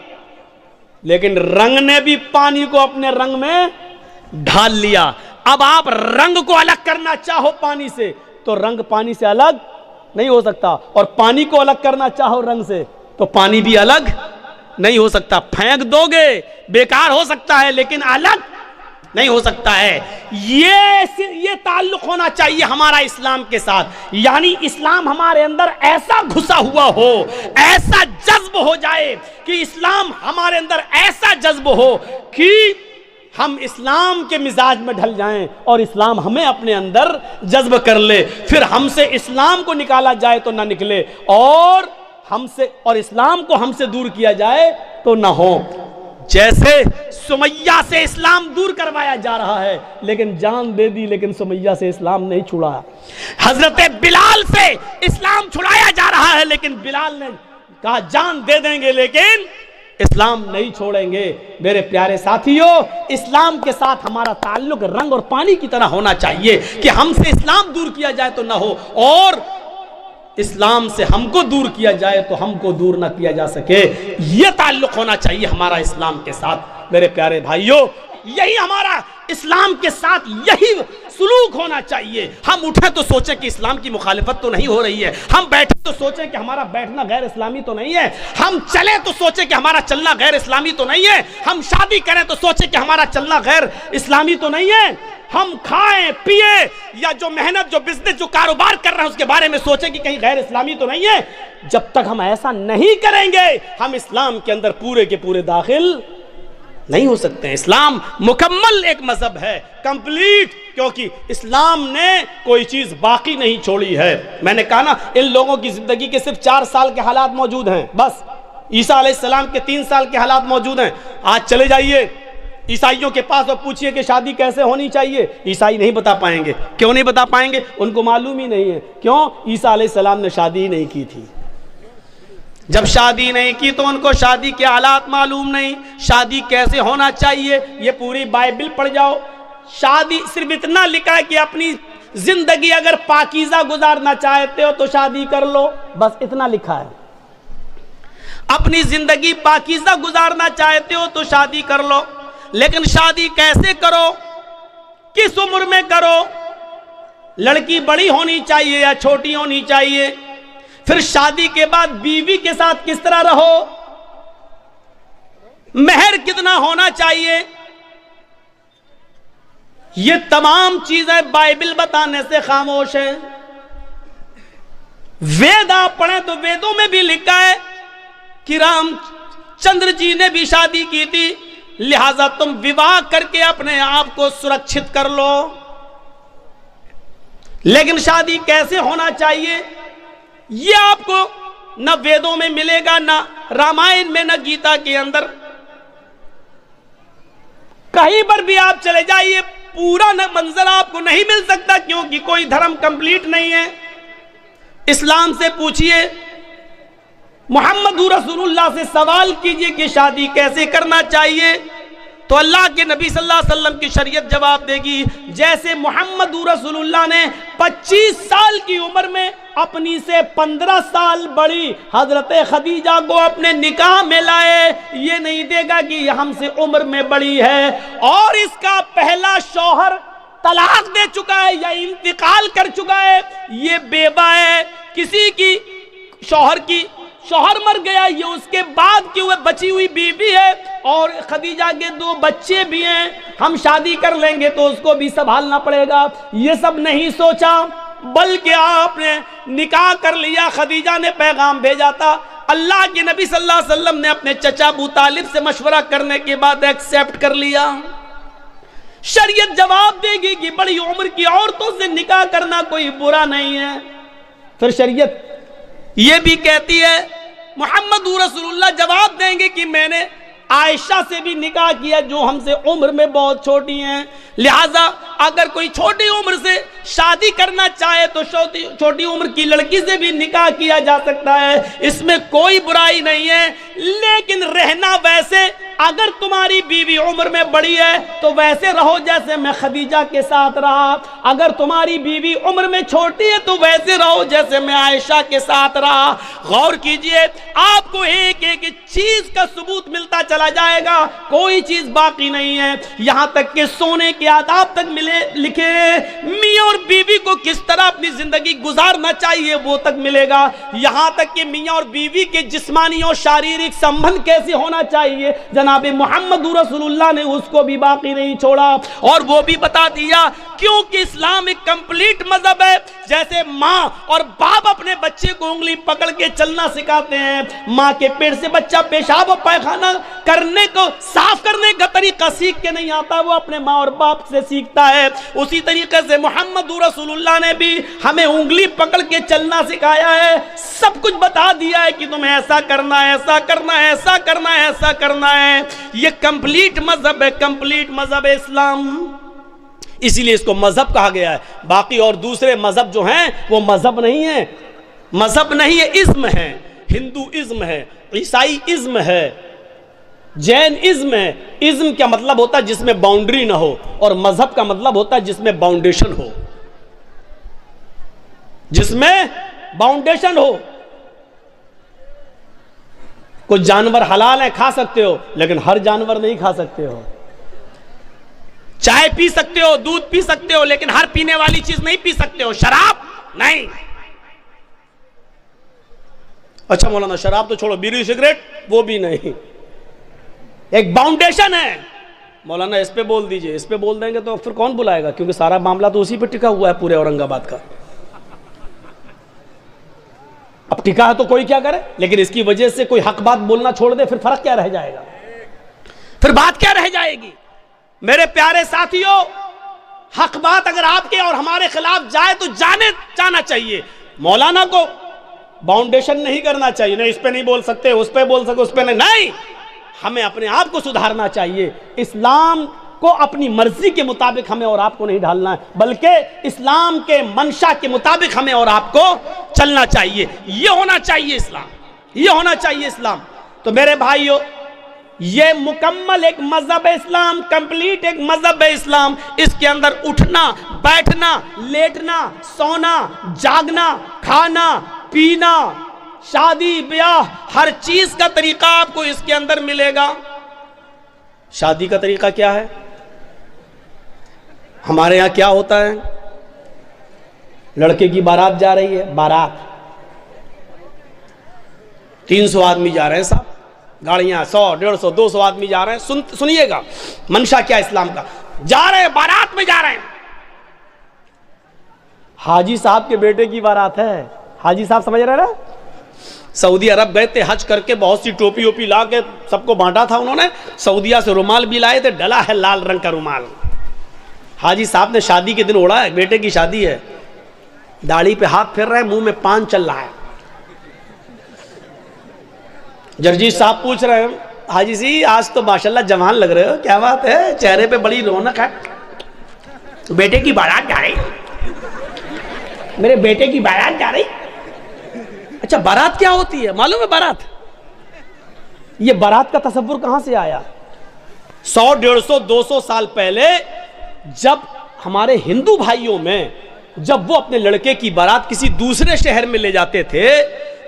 Speaker 1: لیکن رنگ نے بھی پانی کو اپنے رنگ میں ڈھال لیا. اب آپ رنگ کو الگ کرنا چاہو پانی سے تو رنگ پانی سے الگ نہیں ہو سکتا، اور پانی کو الگ کرنا چاہو رنگ سے تو پانی بھی الگ نہیں ہو سکتا. پھینک دو گے بیکار ہو سکتا ہے لیکن الگ نہیں ہو سکتا ہے. یہ تعلق ہونا چاہیے ہمارا اسلام کے ساتھ. یعنی اسلام ہمارے اندر ایسا گھسا ہوا ہو، ایسا جذب ہو جائے کہ اسلام ہمارے اندر ایسا جذب ہو کہ ہم اسلام کے مزاج میں ڈھل جائیں اور اسلام ہمیں اپنے اندر جذب کر لے. پھر ہم سے اسلام کو نکالا جائے تو نہ نکلے، اور اسلام کو ہم سے دور کیا جائے تو نہ ہو. جیسے سمیہ سے اسلام دور کروایا جا رہا ہے لیکن جان دے دی، لیکن سمیہ سے اسلام نہیں چھڑایا. حضرت بلال سے اسلام چھڑایا جا رہا ہے لیکن بلال نے کہا جان دے دیں گے لیکن اسلام نہیں چھوڑیں گے. میرے پیارے ساتھیوں، اسلام کے ساتھ ہمارا تعلق رنگ اور پانی کی طرح ہونا چاہیے کہ ہم سے اسلام دور کیا جائے تو نہ ہو، اور اسلام سے ہم کو دور کیا جائے تو ہم کو دور نہ کیا جا سکے. یہ تعلق ہونا چاہیے ہمارا اسلام کے ساتھ. میرے پیارے بھائیوں، یہی ہمارا اسلام کے ساتھ یہی سلوک ہونا چاہیے. ہم اٹھیں تو سوچیں کہ اسلام کی مخالفت تو نہیں ہو رہی ہے، ہم بیٹھیں تو سوچیں کہ ہمارا بیٹھنا غیر اسلامی تو نہیں ہے، ہم چلیں تو سوچیں کہ ہمارا چلنا غیر اسلامی تو نہیں ہے، ہم شادی کریں تو سوچیں کہ ہمارا چلنا غیر اسلامی تو نہیں ہے، ہم کھائیں پیے یا جو محنت، جو بزنس، جو کاروبار کر رہے ہیں اس کے بارے میں سوچیں کہ کہیں غیر اسلامی تو نہیں ہے. جب تک ہم ایسا نہیں کریں گے ہم اسلام کے اندر پورے کے پورے داخل نہیں ہو سکتے ہیں. اسلام مکمل ایک مذہب ہے، کمپلیٹ، کیونکہ اسلام نے کوئی چیز باقی نہیں چھوڑی ہے. میں نے کہا نا، ان لوگوں کی زندگی کے صرف 4 سال کے حالات موجود ہیں بس. عیسیٰ علیہ السلام کے 3 سال کے حالات موجود ہیں. آج چلے جائیے عیسائیوں کے پاس اور پوچھئے کہ شادی کیسے ہونی چاہیے، عیسائی نہیں بتا پائیں گے. کیوں نہیں بتا پائیں گے؟ ان کو معلوم ہی نہیں ہے. کیوں؟ عیسیٰ علیہ السلام نے شادی ہی نہیں کی تھی. جب شادی نہیں کی تو ان کو شادی کے حالات معلوم نہیں، شادی کیسے ہونا چاہیے. یہ پوری بائبل پڑھ جاؤ، شادی صرف اتنا لکھا ہے کہ اپنی زندگی اگر پاکیزہ گزارنا چاہتے ہو تو شادی کر لو، بس اتنا لکھا ہے. اپنی زندگی پاکیزہ گزارنا چاہتے ہو تو شادی کر لو، لیکن شادی کیسے کرو، کس عمر میں کرو، لڑکی بڑی ہونی چاہیے یا چھوٹی ہونی چاہیے، پھر شادی کے بعد بیوی کے ساتھ کس طرح رہو، مہر کتنا ہونا چاہیے، یہ تمام چیزیں بائبل بتانے سے خاموش ہے. وید آپ پڑھیں تو ویدوں میں بھی لکھا ہے کہ رام چندر جی نے بھی شادی کی تھی، لہذا تم وواہ کر کے اپنے آپ کو سرکشت کر لو. لیکن شادی کیسے ہونا چاہیے یہ آپ کو نہ ویدوں میں ملے گا، نہ رامائن میں، نہ گیتا کے اندر. کہیں پر بھی آپ چلے جائیے پورا منظر آپ کو نہیں مل سکتا، کیونکہ کوئی دھرم کمپلیٹ نہیں ہے. اسلام سے پوچھئے، محمد رسول اللہ سے سوال کیجئے کہ شادی کیسے کرنا چاہیے، تو اللہ کے نبی صلی اللہ علیہ وسلم کی شریعت جواب دے گی جیسے محمد رسول اللہ نے 25 سال کی عمر میں اپنی سے 15 سال بڑی حضرت خدیجہ کو اپنے نکاح میں لائے. یہ نہیں دے گا کہ یہ ہم سے عمر میں بڑی ہے اور اس کا پہلا شوہر طلاق دے چکا ہے یا انتقال کر چکا ہے، یہ بیوہ ہے، کسی کی شوہر مر گیا، یہ اس کے بعد کی بچی ہوئی بیوی ہے اور خدیجہ کے 2 بچے بھی ہیں، ہم شادی کر لیں گے تو اس کو بھی سنبھالنا پڑے گا. یہ سب نہیں سوچا، بلکہ آپ نے نکاح کر لیا. خدیجہ نے پیغام بھیجا تھا. اللہ کے نبی صلی اللہ علیہ وسلم نے اپنے چچا ابو طالب سے مشورہ کرنے کے بعد ایکسیپٹ کر لیا. شریعت جواب دے گی کہ بڑی عمر کی عورتوں سے نکاح کرنا کوئی برا نہیں ہے. پھر شریعت یہ بھی کہتی ہے, محمد رسول اللہ جواب دیں گے کہ میں نے عائشہ سے بھی نکاح کیا جو ہم سے عمر میں بہت چھوٹی ہیں, لہٰذا اگر کوئی چھوٹی عمر سے شادی کرنا چاہے تو چھوٹی عمر کی لڑکی سے بھی نکاح کیا جا سکتا ہے, اس میں کوئی برائی نہیں ہے. لیکن رہنا ویسے, اگر تمہاری بیوی عمر میں بڑی ہے تو ویسے رہو جیسے میں خدیجہ کے ساتھ رہا. اگر تمہاری بیوی عمر میں چھوٹی ہے تو ویسے رہو جیسے میں عائشہ کے ساتھ رہا. غور کیجئے, آپ کو ایک ایک چیز کا ثبوت ملتا چلا جائے گا, کوئی چیز باقی نہیں ہے. یہاں تک کہ سونے کے آداب تک لکھے, میاں اور بیوی کو کس طرح اپنی زندگی گزارنا چاہیے وہ تک ملے گا. یہاں تک کہ میاں اور بیوی کے جسمانی اور شاریرک سمبند کیسے ہونا چاہیے, جناب محمد رسول اللہ نے اس کو بھی باقی نہیں چھوڑا. اور وہ بھی بتا دیا, کیونکہ اسلام ایک کمپلیٹ مذہب ہے. جیسے ماں اور باپ اپنے بچے کو انگلی پکڑ کے چلنا سکھاتے ہیں, ماں کے پیٹ سے بچہ پیشاب و پائخانہ کرنے کو, صاف کرنے کا طریقہ سیکھ کے نہیں آتا, وہ اپنے ماں اور باپ سے سیکھتا ہے. اسی طریقے سے محمد رسول اللہ نے بھی ہمیں انگلی پکڑ کے چلنا سکھایا ہے, سب کچھ بتا دیا ہے کہ تمہیں ایسا کرنا ہے, ایسا کرنا ہے, ایسا کرنا ہے, ایسا کرنا ہے. یہ کمپلیٹ مذہب ہے, کمپلیٹ مذہب ہے اسلام. اسی لیے اس کو مذہب کہا گیا ہے. باقی اور دوسرے مذہب جو ہیں وہ مذہب نہیں ہیں, مذہب نہیں ہے, ازم ہے. ہندو ازم ہے, عیسائی ازم ہے, جین ازم ہے. ازم کا مطلب ہوتا ہے جس میں باؤنڈری نہ ہو, اور مذہب کا مطلب ہوتا ہے جس میں باؤنڈیشن ہو, جس میں باؤنڈیشن ہو. کچھ جانور حلال ہیں, کھا سکتے ہو, لیکن ہر جانور نہیں کھا سکتے ہو. چائے پی سکتے ہو, دودھ پی سکتے ہو, لیکن ہر پینے والی چیز نہیں پی سکتے ہو. شراب نہیں. اچھا مولانا شراب تو چھوڑو, بیڑی سگریٹ وہ بھی نہیں. ایک باؤنڈیشن ہے. مولانا اس پہ بول دیجئے, اس پہ بول دیں گے تو پھر کون بلائے گا, کیونکہ سارا معاملہ تو اسی پہ ٹکا ہوا ہے پورے اورنگ آباد کا. اب ٹکا ہے تو کوئی کیا کرے, لیکن اس کی وجہ سے کوئی حق بات بولنا چھوڑ دے, پھر فرق کیا رہ جائے گا, پھر بات کیا رہ جائے گی. میرے پیارے ساتھیوں, حق بات اگر آپ کے اور ہمارے خلاف جائے تو جانا چاہیے. مولانا کو باؤنڈیشن نہیں کرنا چاہیے, نہیں اس پہ نہیں بول سکتے, اس پہ بول سکتے, اس پہ نہیں. ہمیں اپنے آپ کو سدھارنا چاہیے. اسلام کو اپنی مرضی کے مطابق ہمیں اور آپ کو نہیں ڈھالنا ہے, بلکہ اسلام کے منشا کے مطابق ہمیں اور آپ کو چلنا چاہیے. یہ ہونا چاہیے اسلام, یہ ہونا چاہیے اسلام. تو میرے بھائیو, یہ مکمل ایک مذہب ہے اسلام, کمپلیٹ ایک مذہب ہے اسلام. اس کے اندر اٹھنا, بیٹھنا, لیٹنا, سونا, جاگنا, کھانا, پینا, شادی بیاہ, ہر چیز کا طریقہ آپ کو اس کے اندر ملے گا. شادی کا طریقہ کیا ہے ہمارے یہاں, کیا ہوتا ہے؟ لڑکے کی بارات جا رہی ہے, بارات 300 آدمی جا رہے ہیں صاحب, گاڑیاں 100 150 200 آدمی جا رہے ہیں. سنیے گا منشا کیا اسلام کا. جا رہے ہیں, بارات میں جا رہے ہیں. حاجی صاحب کے بیٹے کی بارات ہے. حاجی صاحب سمجھ رہے نا, سعودی عرب گئے تھے حج کر کے, بہت سی ٹوپی ووپی لا کے سب کو بانٹا تھا انہوں نے. سعودیہ سے رومال بھی لائے تھے, ڈلا ہے لال رنگ کا رومال. حاجی صاحب نے شادی کے دن اوڑا ہے, بیٹے کی شادی ہے, داڑھی پہ ہاتھ پھیر رہے ہیں, منہ میں پان چل رہا ہے. جرجیت صاحب پوچھ رہے ہیں, حاجی جی آج تو ماشاءاللہ جوان لگ رہے ہو, کیا بات ہے, چہرے پہ بڑی رونق ہے. بیٹے کی بارات جا رہی, میرے بیٹے کی بارات جا رہی. اچھا بارات کیا ہوتی ہے معلوم ہے؟ بارات, یہ بارات کا تصور کہاں سے آیا؟ 100 150 200 سال پہلے جب ہمارے ہندو بھائیوں میں جب وہ اپنے لڑکے کی بارات کسی دوسرے شہر میں لے جاتے تھے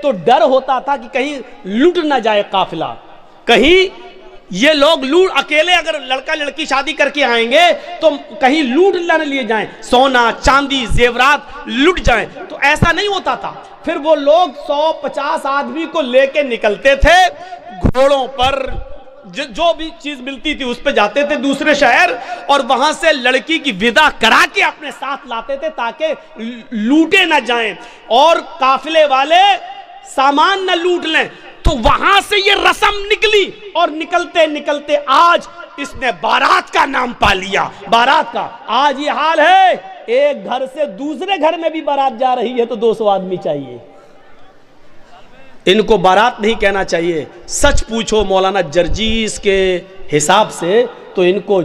Speaker 1: تو ڈر ہوتا تھا کہ کہیں لوٹ نہ جائے قافلہ, کہیں یہ لوگ لوٹ, اکیلے اگر لڑکا لڑکی شادی کر کے آئیں گے تو کہیں لوٹ نہ لیے جائیں, سونا چاندی زیورات لٹ جائیں. تو ایسا نہیں ہوتا تھا. پھر وہ لوگ 100-50 آدمی کو لے کے نکلتے تھے گھوڑوں پر, جو بھی چیز ملتی تھی اس پہ جاتے تھے دوسرے شہر، اور وہاں سے لڑکی کی ودا کرا کے اپنے ساتھ لاتے تھے تاکہ لوٹے نہ جائیں اور قافلے والے سامان نہ لوٹ لیں۔ تو وہاں سے یہ رسم نکلی اور نکلتے نکلتے آج اس نے بارات کا نام پا لیا۔ بارات کا آج یہ حال ہے، ایک گھر سے دوسرے گھر میں بھی بارات جا رہی ہے تو 200 آدمی چاہیے۔ ان کو بارات نہیں کہنا چاہیے، سچ پوچھو مولانا جرجیس کے حساب سے تو ان کو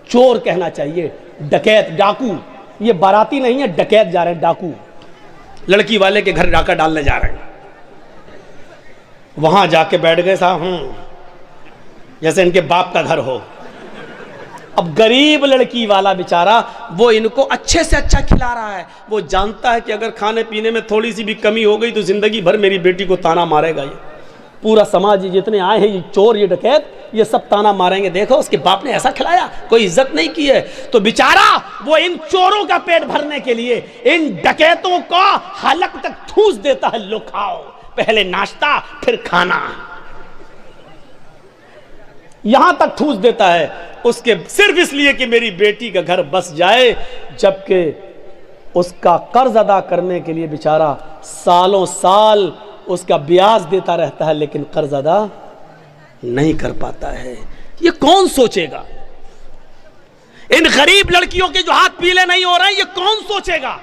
Speaker 1: چور کہنا چاہیے، ڈکیت، ڈاکو۔ یہ باراتی نہیں ہے، ڈکیت جا رہے ہیں، ڈاکو، لڑکی والے کے گھر ڈاکہ ڈالنے جا رہے ہیں۔ وہاں جا کے بیٹھ گئے صاحب، جیسے ان کے باپ کا گھر ہو۔ اب غریب لڑکی والا بیچارہ وہ ان کو اچھے سے اچھا کھلا رہا ہے، وہ جانتا ہے کہ اگر کھانے پینے میں تھوڑی سی بھی کمی ہو گئی تو زندگی بھر میری بیٹی کو تانا مارے گا۔ یہ پورا سماج جتنے آئے ہیں، یہ چور، یہ ڈکیت، یہ سب تانا ماریں گے، دیکھو اس کے باپ نے ایسا کھلایا، کوئی عزت نہیں کی ہے۔ تو بیچارہ وہ ان چوروں کا پیٹ بھرنے کے لیے ان ڈکیتوں کا حلق تک ٹھوس دیتا ہے، لو کھاؤ، پہلے ناشتہ پھر کھانا، یہاں تک ٹھوس دیتا ہے اس کے صرف اس لیے کہ میری بیٹی کا گھر بس جائے، جبکہ اس کا قرض ادا کرنے کے لیے بیچارہ سالوں سال اس کا بیاج دیتا رہتا ہے لیکن قرض ادا نہیں کر پاتا ہے۔ یہ کون سوچے گا؟ ان غریب لڑکیوں کے جو ہاتھ پیلے نہیں ہو رہے ہیں، یہ کون سوچے گا؟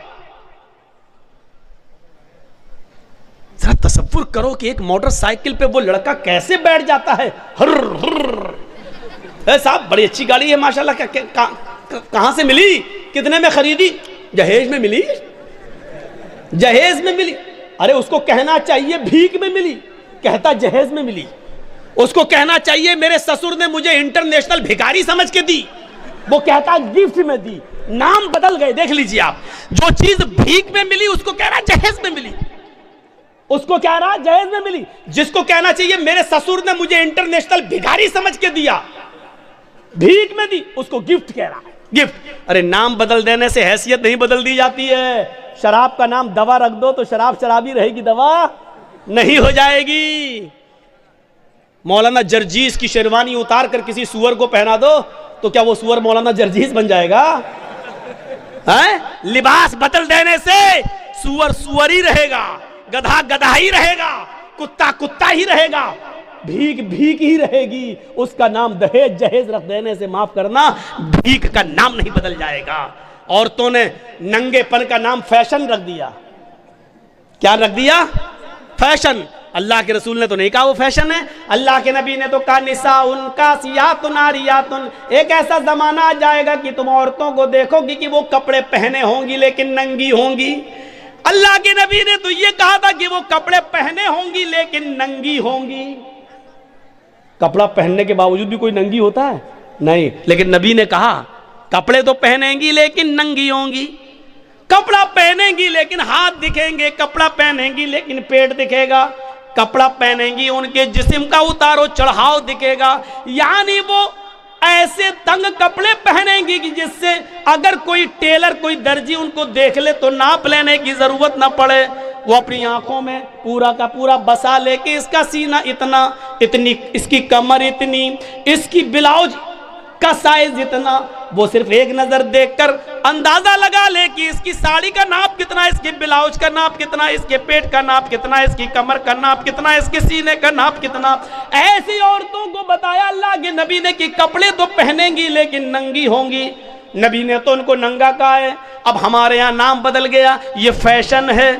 Speaker 1: ذرا تصور کرو کہ ایک موٹر سائیکل پہ وہ لڑکا کیسے بیٹھ جاتا ہے، ہر ہر۔ صاحب بڑی اچھی گاڑی ہے ماشاءاللہ، کہاں سے ملی، کتنے میں خریدی؟ جہیز میں ملی، جہیز میں ملی۔ ارے اس کو کہنا چاہیے بھیک میں ملی، کہتا جہیز میں ملی۔ اس کو کہنا چاہیے میرے سسر نے مجھے انٹرنیشنل بھکاری سمجھ کے دی، وہ کہتا گفٹ میں دی۔ نام بدل گئے، دیکھ لیجئے آپ، جو چیز بھیک میں ملی اس کو کہہ رہا جہیز میں ملی، اس کو کہہ رہا جہیز میں ملی۔ جس کو کہنا چاہیے میرے سسر نے مجھے انٹرنیشنل بھکاری سمجھ کے دیا، بھیک میں دی، اس کو گفٹ کہہ رہا ہے، گفٹ۔ ارے نام بدل دینے سے حیثیت نہیں بدل دی جاتی ہے۔ شراب کا نام دوا رکھ دو تو شراب شرابی رہے گی، دوا نہیں ہو جائے گی۔ مولانا جرجیس کی شیروانی اتار کر کسی سور کو پہنا دو تو کیا وہ سور مولانا جرجیس بن جائے گا؟ لباس بدل دینے سے سور سور ہی رہے گا، گدھا گدھا ہی رہے گا، کتا کتا ہی رہے گا، بھیک بھیک ہی رہے گی۔ اس کا نام دہیج جہیز رکھ دینے سے معاف کرنا، بھیک کا نام نہیں بدل جائے گا۔ عورتوں نے ننگے پن کا نام فیشن رکھ دیا۔ کیا رکھ دیا؟ فیشن۔ اللہ کے رسول نے تو نہیں کہا وہ فیشن ہے، اللہ کے نبی نے تو کہا نساء کاسیات عاریات۔ ایک ایسا زمانہ آ جائے گا کہ تم عورتوں کو دیکھو گی کہ وہ کپڑے پہنے ہوں گی لیکن ننگی ہوں گی۔ اللہ کے نبی نے تو یہ کہا تھا کہ وہ کپڑے پہنے ہوں گی لیکن ننگی ہوں گی۔ کپڑا پہننے کے باوجود بھی کوئی ننگی ہوتا ہے؟ نہیں، لیکن نبی نے کہا کپڑے تو پہنیں گی لیکن ننگی ہوں گی۔ کپڑا پہنیں گی لیکن ہاتھ دکھیں گے، کپڑا پہنیں گی لیکن پیٹ دکھے گا، کپڑا پہنیں گی ان کے جسم کا اتارو چڑھاؤ دکھے گا، یعنی وہ ایسے تنگ کپڑے پہنیں گی کہ جس سے اگر کوئی ٹیلر کوئی درجی ان کو دیکھ لے تو ناپ لینے کی ضرورت نہ پڑے۔ وہ اپنی آنکھوں میں پورا کا پورا بسا لے کے اس کا سینہ اتنا، اتنی اس کی کمر اتنی، اس کی بلاؤز کا سائز اتنا، وہ صرف ایک نظر دیکھ کر اندازہ لگا لے کہ اس کی ساڑی کا ناپ کتنا، اس کے بلاؤز کا ناپ کتنا، اس کے پیٹ کا ناپ کتنا، اس کی کمر کا ناپ کتنا، اس کے سینے کا ناپ کتنا۔ ایسی عورتوں کو بتایا اللہ کے نبی نے کہ کپڑے تو پہنیں گی لیکن ننگی ہوں گی۔ نبی نے تو ان کو ننگا کہا ہے۔ اب ہمارے یہاں نام بدل گیا، یہ فیشن ہے،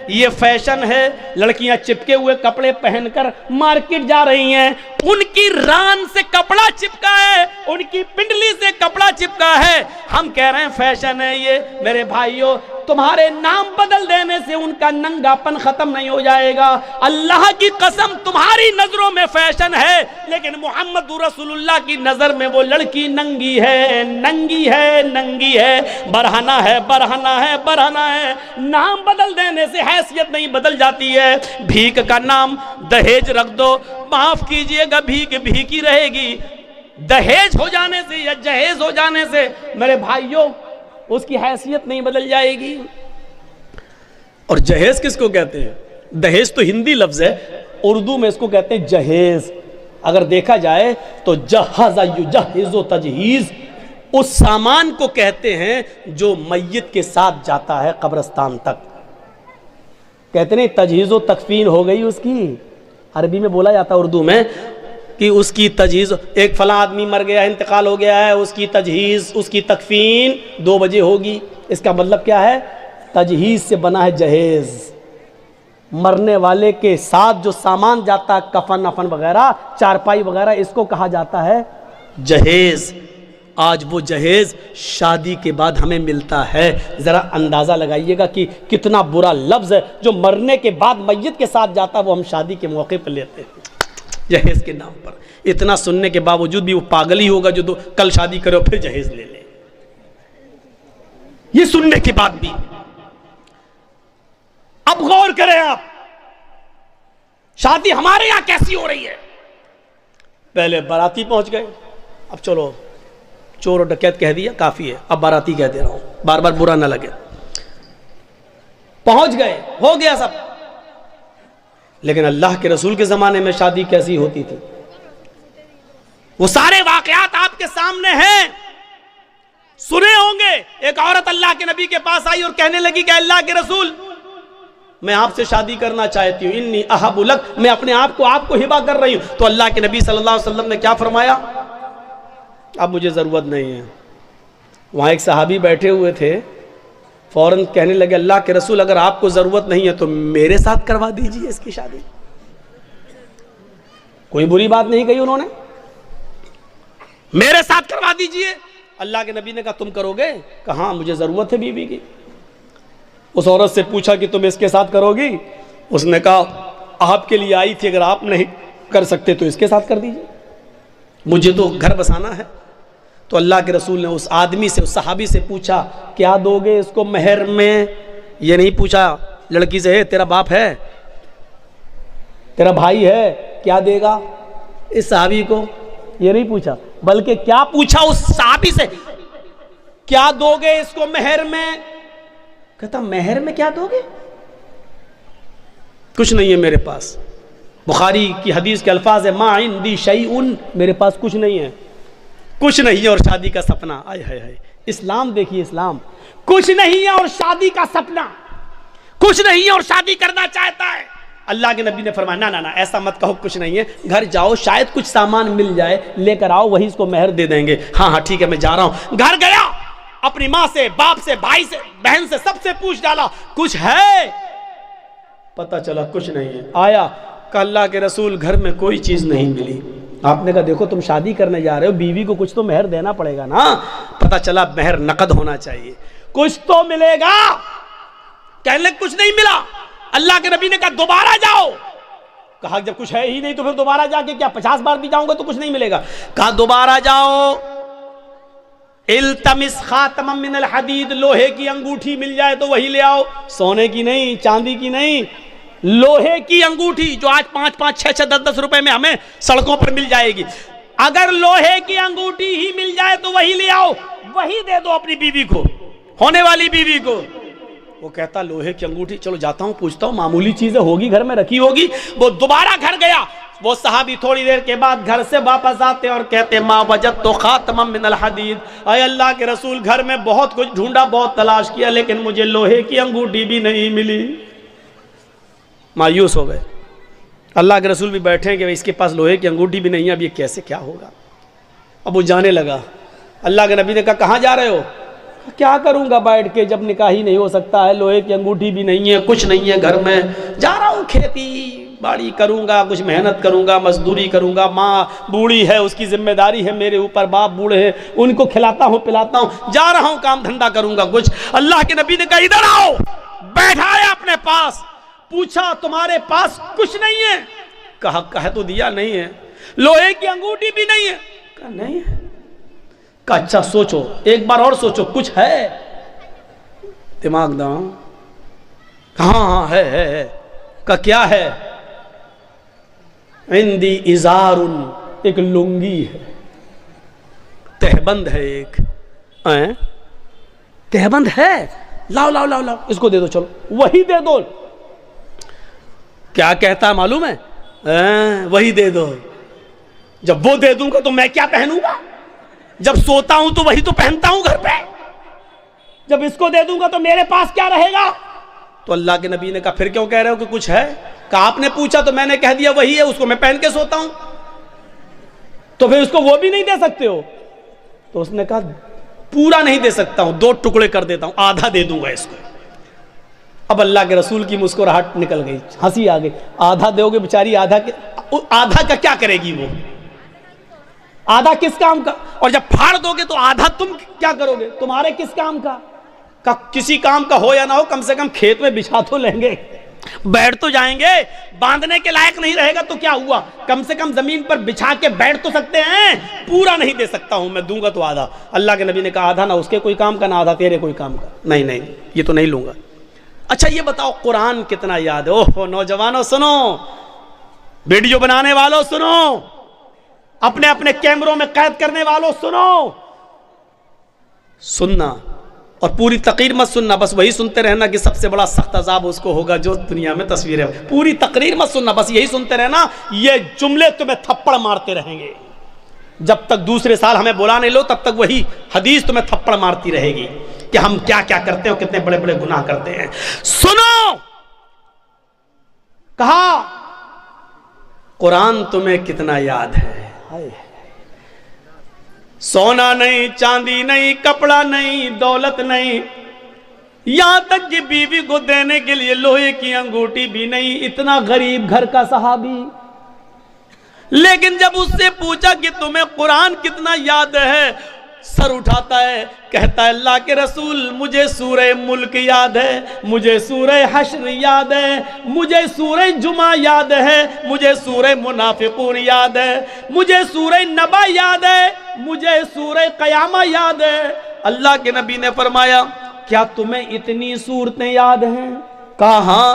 Speaker 1: یہ فیشن ہے۔ لڑکیاں چپکے ہوئے کپڑے پہن کر مارکیٹ جا رہی ہیں، ان کی ران سے کپڑا چپکا ہے، ان کی پنڈلی سے کپڑا چپکا ہے، ہم کہہ رہے ہیں فیشن ہے یہ۔ میرے بھائیوں، تمہارے نام بدل دینے سے ان کا ننگا پن ختم نہیں ہو جائے گا۔ اللہ کی قسم تمہاری نظروں میں فیشن ہے لیکن محمد رسول اللہ کی نظر میں وہ لڑکی ننگی ہے، ننگی ہے، ننگی ہے، برہنہ ہے، برہنہ ہے، برہنہ ہے۔ نام بدل دینے سے حیثیت نہیں بدل جاتی ہے۔ بھیک کا نام دہیج رکھ دو، معاف کیجئے گا بھیک بھیک ہی رہے گی۔ دہیج ہو جانے سے یا جہیز ہو جانے سے میرے بھائیوں اس کی حیثیت نہیں بدل جائے گی۔ اور جہیز کس کو کہتے ہیں؟ دہیج تو ہندی لفظ ہے، اردو میں اس کو کہتے ہیں جہیز۔ اگر دیکھا جائے تو جہز یجہز و تجہیز اس سامان کو کہتے ہیں جو میت کے ساتھ جاتا ہے قبرستان تک. کہتے نہیں تجہیز و تکفین ہو گئی اس کی، عربی میں بولا جاتا ہے اردو میں کہ اس کی تجہیز، ایک فلاں آدمی مر گیا، انتقال ہو گیا ہے، اس کی تجہیز، اس کی تکفین 2 بجے ہوگی. اس کا مطلب کیا ہے؟ تجہیز سے بنا ہے جہیز. مرنے والے کے ساتھ جو سامان جاتا ہے، کفن افن وغیرہ، چارپائی وغیرہ، اس کو کہا جاتا ہے جہیز. آج وہ جہیز شادی کے بعد ہمیں ملتا ہے. ذرا اندازہ لگائیے گا کہ کتنا برا لفظ ہے جو مرنے کے بعد میت کے ساتھ جاتا ہے، وہ ہم شادی کے موقع پر لیتے ہیں جہیز کے نام پر. اتنا سننے کے باوجود بھی وہ پاگل ہی ہوگا جو کل شادی کرے اور پھر جہیز لے لے. یہ سننے کے بعد بھی. اب غور کریں آپ، شادی ہمارے یہاں کیسی ہو رہی ہے؟ پہلے باراتی پہنچ گئے، اب چلو چور و ڈکیت کہہ دیا کافی ہے، اب باراتی کہہ دے رہا ہوں، بار بار برا نہ لگے. پہنچ گئے، ہو گیا سب. لیکن اللہ کے رسول کے زمانے میں شادی کیسی ہوتی تھی؟ وہ سارے واقعات آپ کے سامنے ہیں، سنے ہوں گے. ایک عورت اللہ کے نبی کے پاس آئی اور کہنے لگی کہ اللہ کے رسول، میں آپ سے شادی کرنا چاہتی ہوں، انی احب لک، میں اپنے آپ کو ہبہ کر رہی ہوں. تو اللہ کے نبی صلی اللہ علیہ وسلم نے کیا فرمایا؟ اب مجھے ضرورت نہیں ہے. وہاں ایک صحابی بیٹھے ہوئے تھے، فوراً کہنے لگے اللہ کے رسول اگر آپ کو ضرورت نہیں ہے تو میرے ساتھ کروا دیجیے اس کی شادی. کوئی بری بات نہیں کہی انہوں نے، میرے ساتھ کروا دیجیے. اللہ کے نبی نے کہا تم کرو گے؟ کہا ہاں مجھے ضرورت ہے بیوی کی. اس عورت سے پوچھا کہ تم اس کے ساتھ کرو گی؟ اس نے کہا آپ کے لیے آئی تھی، اگر آپ نہیں کر سکتے تو اس کے ساتھ کر دیجیے، مجھے تو گھر بسانا ہے. تو اللہ کے رسول نے اس آدمی سے، اس صحابی سے پوچھا کیا دو گے اس کو مہر میں؟ یہ نہیں پوچھا لڑکی سے ہے تیرا باپ ہے، تیرا بھائی ہے، کیا دے گا اس صحابی کو؟ یہ نہیں پوچھا، بلکہ کیا پوچھا اس صحابی سے، کیا دو گے اس کو مہر میں؟ کہتا مہر میں کیا دو گے؟ کچھ نہیں ہے میرے پاس. بخاری کی حدیث کے الفاظ ہے ما عندی شیء، میرے پاس کچھ نہیں ہے، کچھ نہیں ہے اور شادی کا سپنا. آئے ہائے ہائے، اسلام دیکھیے، اسلام کچھ نہیں ہے اور شادی کا سپنا، کچھ نہیں ہے اور شادی کرنا چاہتا ہے. اللہ کے نبی نے فرمایا نہ ایسا مت کہو کچھ نہیں ہے، گھر جاؤ شاید کچھ سامان مل جائے، لے کر آؤ، وہی اس کو مہر دے دیں گے. ہاں ٹھیک ہے میں جا رہا ہوں. گھر گیا، اپنی ماں سے، باپ سے، بھائی سے، بہن سے، سب سے پوچھ ڈالا کچھ ہے؟ پتہ چلا کچھ نہیں ہے. آیا کہ اللہ کے رسول گھر میں کوئی چیز نہیں ملی. آپ نے کہا دیکھو تم شادی کرنے جا رہے ہو، بیوی کو کچھ تو مہر دینا پڑے گا نا. پتہ چلا مہر نقد ہونا چاہیے، کچھ تو ملے گا. کہنے لگے کچھ نہیں ملا. اللہ کے نبی نے کہا دوبارہ جاؤ. کہا جب کچھ ہے ہی نہیں تو پھر دوبارہ جا کے کیا 50 بار بھی جاؤں گا تو کچھ نہیں ملے گا. کہا دوبارہ جاؤ، التمس خاتما من الحدید، لوہے کی انگوٹھی مل جائے تو وہی لے آؤ، سونے کی نہیں، چاندی کی نہیں، لوہے کی انگوٹھی جو آج 5-5, 6-6, 10-10 روپے میں ہمیں سڑکوں پر مل جائے گی. اگر لوہے کی انگوٹھی ہی مل جائے تو وہی لے آؤ، وہی دے دو اپنی بیوی کو، ہونے والی بیوی کو. وہ کہتا لوہے کی انگوٹھی، چلو جاتا ہوں پوچھتا ہوں، معمولی چیزیں ہوگی گھر میں رکھی ہوگی. وہ دوبارہ گھر گیا. وہ صحابی تھوڑی دیر کے بعد گھر سے واپس آتے اور کہتے ما وجدت خاتما من الحدید، اے اللہ کے رسول گھر میں بہت کچھ ڈھونڈا، بہت تلاش کیا، لیکن مجھے لوہے کی انگوٹھی بھی نہیں ملی. مایوس ہو گئے. اللہ کے رسول بھی بیٹھے کہ اس کے پاس لوہے کی انگوٹھی بھی نہیں ہے، اب یہ کیسے کیا ہوگا. اب وہ جانے لگا. اللہ کے نبی نے کہا کہاں جا رہے ہو؟ کیا کروں گا بیٹھ کے جب نکاح ہی نہیں ہو سکتا ہے، لوہے کی انگوٹھی بھی نہیں ہے، کچھ نہیں ہے گھر میں، جا رہا ہوں کھیتی باڑی کروں گا، کچھ محنت کروں گا، مزدوری کروں گا، ماں بوڑھی ہے اس کی ذمہ داری ہے میرے اوپر، باپ بوڑھے ہیں ان کو کھلاتا ہوں پلاتا ہوں، جا رہا ہوں کام دھندا کروں گا کچھ. اللہ کے نبی نے کہا ادھر آؤ. بیٹھایا اپنے پاس، پوچھا تمہارے پاس کچھ نہیں ہے؟ کہا کہہ تو دیا نہیں ہے. لوہے کی انگوٹھی بھی نہیں ہے؟ کہا نہیں ہے. کہا اچھا سوچو، ایک بار اور سوچو، کچھ ہے؟ دماغ داں. ہاں ہے. کہا کیا ہے؟ عندی ازار، ایک لنگی ہے، تہبند ہے، ایک تہبند ہے، لاؤ لاؤ لاؤ لاؤ اس کو دے دو، چلو وہی دے دو. کیا کہتا ہے معلوم ہے؟ وہی دے دو. جب وہ دے دوں گا تو میں کیا پہنوں گا؟ جب سوتا ہوں تو وہی تو پہنتا ہوں گھر پہ، جب اس کو دے دوں گا تو میرے پاس کیا رہے گا؟ تو اللہ کے نبی نے کہا پھر کیوں کہہ رہے ہو کہ کچھ ہے؟ کہا آپ نے پوچھا تو میں نے کہہ دیا وہی ہے، اس کو میں پہن کے سوتا ہوں، تو پھر اس کو وہ بھی نہیں دے سکتے ہو؟ تو اس نے کہا پورا نہیں دے سکتا ہوں، 2 ٹکڑے کر دیتا ہوں، آدھا دے دوں گا اس کو۔ اب اللہ کے رسول کی مسکراہٹ نکل گئی، ہنسی آ گئی، آدھا دو گے بیچاری، آدھا کا کیا کرے گی وہ؟ آدھا کس کام کا؟ اور جب پھاڑ دو گے تو آدھا تم کیا کرو گے؟ تمہارے کس کام کا؟ کسی کام کا ہو یا نہ ہو، کم سے کم کھیت میں بچھا تو لیں گے، بیٹھ تو جائیں گے۔ باندھنے کے لائق نہیں رہے گا تو کیا ہوا، کم سے کم زمین پر بچھا کے بیٹھ تو سکتے ہیں۔ پورا نہیں دے سکتا ہوں میں، دوں گا تو آدھا۔ اللہ کے نبی نے کہا آدھا نہ اس کے کوئی کام کا، نہ آدھا تیرے کوئی کام کا۔ نہیں یہ تو نہیں لوں گا۔ اچھا یہ بتاؤ قرآن کتنا یاد ہے؟ اوہ نوجوانوں سنو، ویڈیو بنانے والوں سنو، اپنے اپنے کیمروں میں قید کرنے والوں سنو، سننا اور پوری تقریر مت سننا، بس وہی سنتے رہنا کہ سب سے بڑا سخت عذاب اس کو ہوگا جو دنیا میں تصویریں۔ پوری تقریر مت سننا، بس یہی سنتے رہنا، یہ جملے تمہیں تھپڑ مارتے رہیں گے جب تک دوسرے سال ہمیں بلا نہیں لو، تب تک وہی حدیث تمہیں تھپڑ مارتی رہے گی کہ ہم کیا کیا کرتے ہیں، کتنے بڑے بڑے گناہ کرتے ہیں۔ سنو، کہا قرآن تمہیں کتنا یاد ہے؟ سونا نہیں، چاندی نہیں، کپڑا نہیں، دولت نہیں، یہاں تک کہ بیوی کو دینے کے لیے لوہے کی انگوٹھی بھی نہیں۔ اتنا غریب گھر کا صحابی، لیکن جب اس سے پوچھا کہ تمہیں قرآن کتنا یاد ہے، سر اٹھاتا ہے، کہتا ہے اللہ کے رسول مجھے سورہ ملک یاد ہے، مجھے سورہ حشر یاد ہے، مجھے سورہ جمعہ یاد ہے، مجھے سورہ منافقون یاد ہے، مجھے سورہ نبا یاد ہے، مجھے سورہ قیامہ یاد ہے۔ اللہ کے نبی نے فرمایا کیا تمہیں اتنی سورتیں یاد ہیں؟ کہا ہاں۔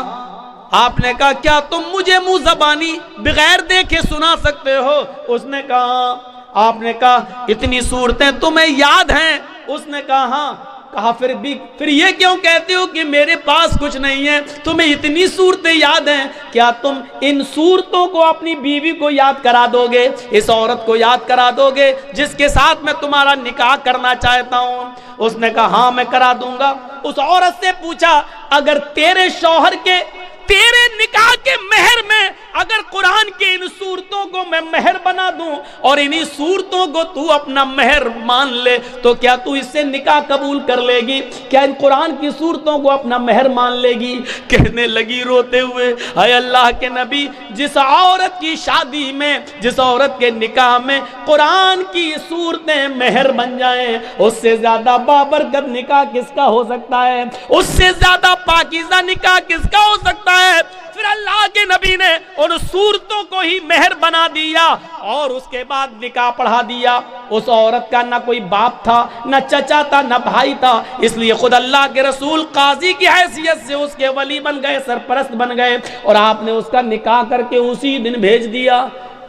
Speaker 1: آپ نے کہا کیا تم مجھے منہ زبانی بغیر دیکھے سنا سکتے ہو؟ اس نے کہا ہاں۔ آپ نے کہا اتنی صورتیں تمہیں یاد ہیں؟ اس نے کہا ہاں۔ کہا پھر یہ کیوں کہتے ہو کہ میرے پاس کچھ نہیں ہے؟ تمہیں اتنی صورتیں یاد ہیں، کیا تم ان صورتوں کو اپنی بیوی کو یاد کرا دو گے؟ اس عورت کو یاد کرا دو گے جس کے ساتھ میں تمہارا نکاح کرنا چاہتا ہوں؟ اس نے کہا ہاں میں کرا دوں گا۔ اس عورت سے پوچھا اگر تیرے شوہر کے تیرے نکاح کے مہر میں اگر قرآن کے ان صورتوں کو میں مہر بنا دوں اور انہی صورتوں کو تو اپنا مہر مان لے تو کیا تو اس سے نکاح قبول کر لے گی؟ کیا ان قرآن کی صورتوں کو اپنا مہر مان لے گی؟ کہنے لگی روتے ہوئے اے اللہ کے نبی، جس عورت کی شادی میں، جس عورت کے نکاح میں قرآن کی صورتیں مہر بن جائیں، اس سے زیادہ بابرکت نکاح کس کا ہو سکتا ہے؟ اس سے زیادہ پاکیزہ نکاح کس کا ہو سکتا ہے؟ پھر اللہ کے نبی نے ان صورتوں کو ہی مہر بنا دیا اور اس کے بعد نکاح پڑھا دیا۔ اس عورت کا نہ کوئی باپ تھا، نہ چچا تھا، نہ بھائی تھا، اس لیے خود اللہ کے رسول قاضی کی حیثیت سے اس کے ولی بن گئے، سرپرست بن گئے، اور آپ نے اس کا نکاح کر کے اسی دن بھیج دیا۔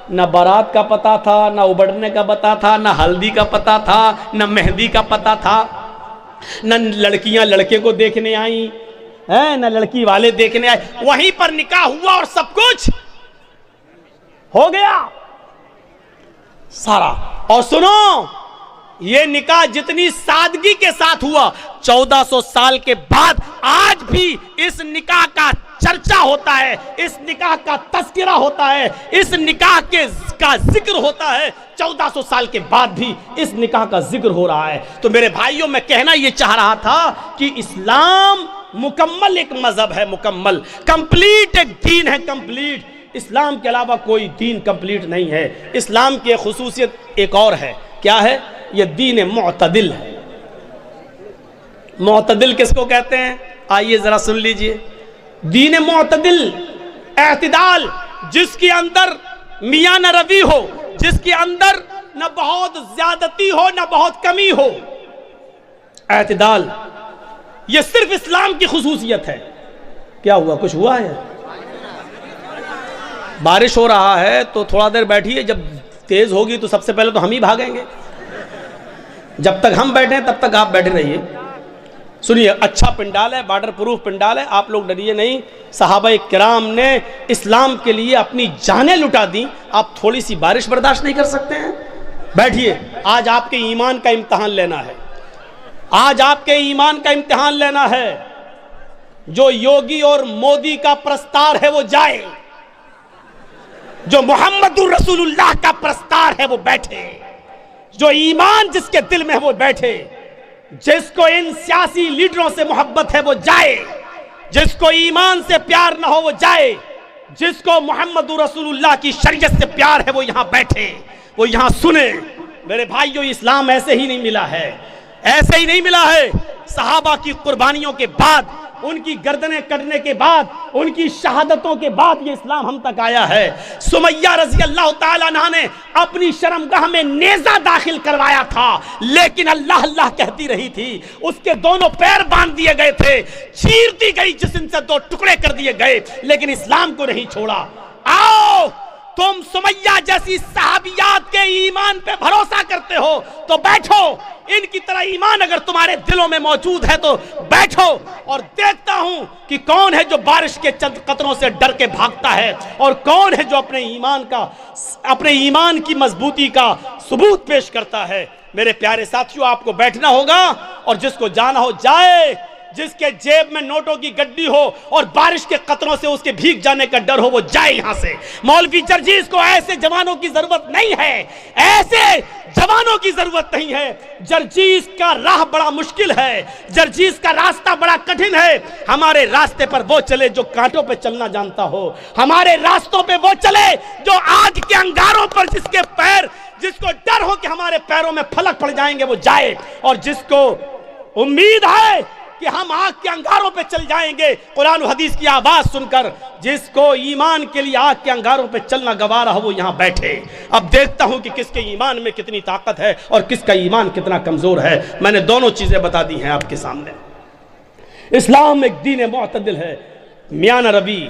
Speaker 1: نہ بارات کا پتہ تھا، نہ ابڑنے کا پتہ تھا، نہ ہلدی کا پتہ تھا، نہ مہندی کا پتہ تھا، نہ لڑکیاں لڑکے کو دیکھنے آئیں، نہ لڑکی والے دیکھنے آئے، وہیں پر نکاح ہوا اور سب کچھ ہو گیا سارا۔ اور سنو، یہ نکاح جتنی سادگی کے ساتھ ہوا، 1400 سال کے بعد آج بھی اس نکاح کا چرچا ہوتا ہے، اس نکاح کا تذکرہ ہوتا ہے، اس نکاح کا ذکر ہوتا ہے۔ 1400 سال کے بعد بھی اس نکاح کا ذکر ہو رہا ہے۔ تو میرے بھائیوں، میں کہنا یہ چاہ رہا تھا کہ اسلام مکمل ایک مذہب ہے، مکمل کمپلیٹ ایک دین ہے، کمپلیٹ۔ اسلام کے علاوہ کوئی دین کمپلیٹ نہیں ہے۔ اسلام کی خصوصیت ایک اور ہے، کیا ہے؟ یہ دین معتدل ہے۔ معتدل کس کو کہتے ہیں؟ آئیے ذرا سن لیجئے۔ دین معتدل، اعتدال، جس کے اندر میاں نہ روی ہو، جس کے اندر نہ بہت زیادتی ہو نہ بہت کمی ہو، اعتدال، یہ صرف اسلام کی خصوصیت ہے۔ کیا ہوا؟ کچھ ہوا ہے؟ بارش ہو رہا ہے تو تھوڑا دیر بیٹھیے، جب تیز ہوگی تو سب سے پہلے تو ہم ہی بھاگیں گے۔ جب تک ہم بیٹھیں تب تک آپ بیٹھے رہیے۔ سنیے، اچھا پنڈال ہے، بارڈر پروف پنڈال ہے، آپ لوگ ڈریے نہیں. صحابہ کرام نے اسلام کے لیے اپنی جانیں لٹا دیں، آپ تھوڑی سی بارش برداشت نہیں کر سکتے ہیں؟ بیٹھیے، آج آپ کے ایمان کا امتحان لینا ہے، آج آپ کے ایمان کا امتحان لینا ہے. جو یوگی اور مودی کا پرستار ہے وہ جائے، جو محمد الرسول اللہ کا پرستار ہے وہ بیٹھے، جو ایمان جس کے دل میں ہے وہ بیٹھے. جس کو ان سیاسی لیڈروں سے محبت ہے وہ جائے، جس کو ایمان سے پیار نہ ہو وہ جائے، جس کو محمد رسول اللہ کی شریعت سے پیار ہے وہ یہاں بیٹھے، وہ یہاں سنے. میرے بھائیو، اسلام ایسے ہی نہیں ملا ہے، ایسے ہی نہیں ملا ہے. صحابہ کی قربانیوں کے بعد، ان کی گردنیں کٹنے کے بعد، ان کی شہادتوں کے بعد یہ اسلام ہم تک آیا ہے. سمیہ رضی اللہ تعالیٰ عنہ نے اپنی شرمگاہ میں نیزہ داخل کروایا تھا، لیکن اللہ اللہ کہتی رہی تھی. اس کے دونوں پیر باندھ دیے گئے تھے، چیر دی گئی، جسم سے دو ٹکڑے کر دیے گئے، لیکن اسلام کو نہیں چھوڑا. آؤ، تم سمیہ جیسی صحابیات کے ایمان پہ بھروسہ کرتے ہو تو بیٹھو. ان کی طرح ایمان اگر تمہارے دلوں میں موجود ہے تو بیٹھو. اور دیکھتا ہوں کہ کون ہے جو بارش کے چند قطروں سے ڈر کے بھاگتا ہے، اور کون ہے جو اپنے ایمان کی مضبوطی کا ثبوت پیش کرتا ہے. میرے پیارے ساتھیوں، آپ کو بیٹھنا ہوگا، اور جس کو جانا ہو جائے. جس کے جیب میں نوٹوں کی گڈی ہو اور بارش کے قطروں سے اس کے بھیگ جانے کا ڈر ہو وہ جائے یہاں سے. مولوی جرجیز کو ایسے جوانوں کی ضرورت نہیں ہے، ایسے جوانوں کی ضرورت نہیں ہے. جرجیز کا راہ بڑا مشکل ہے، جرجیز کا راستہ بڑا کٹھن ہے. ہمارے راستے پر وہ چلے جو کانٹوں پہ چلنا جانتا ہو، ہمارے راستوں پہ وہ چلے جو آگ کے انگاروں پر جس کو ڈر ہو کہ ہمارے پیروں میں پھلک پڑ جائیں گے وہ جائے. اور جس کو امید ہے کہ ہم آگ کے انگاروں پہ چل جائیں گے قرآن و حدیث کی آواز سن کر، جس کو ایمان کے لیے آگ کے انگاروں پہ چلنا گوارا ہو وہ یہاں بیٹھے. اب دیکھتا ہوں کہ کس کے ایمان میں کتنی طاقت ہے اور کس کا ایمان کتنا کمزور ہے. میں نے دونوں چیزیں بتا دی ہیں آپ کے سامنے. اسلام ایک دین معتدل ہے، میاں نہ روی،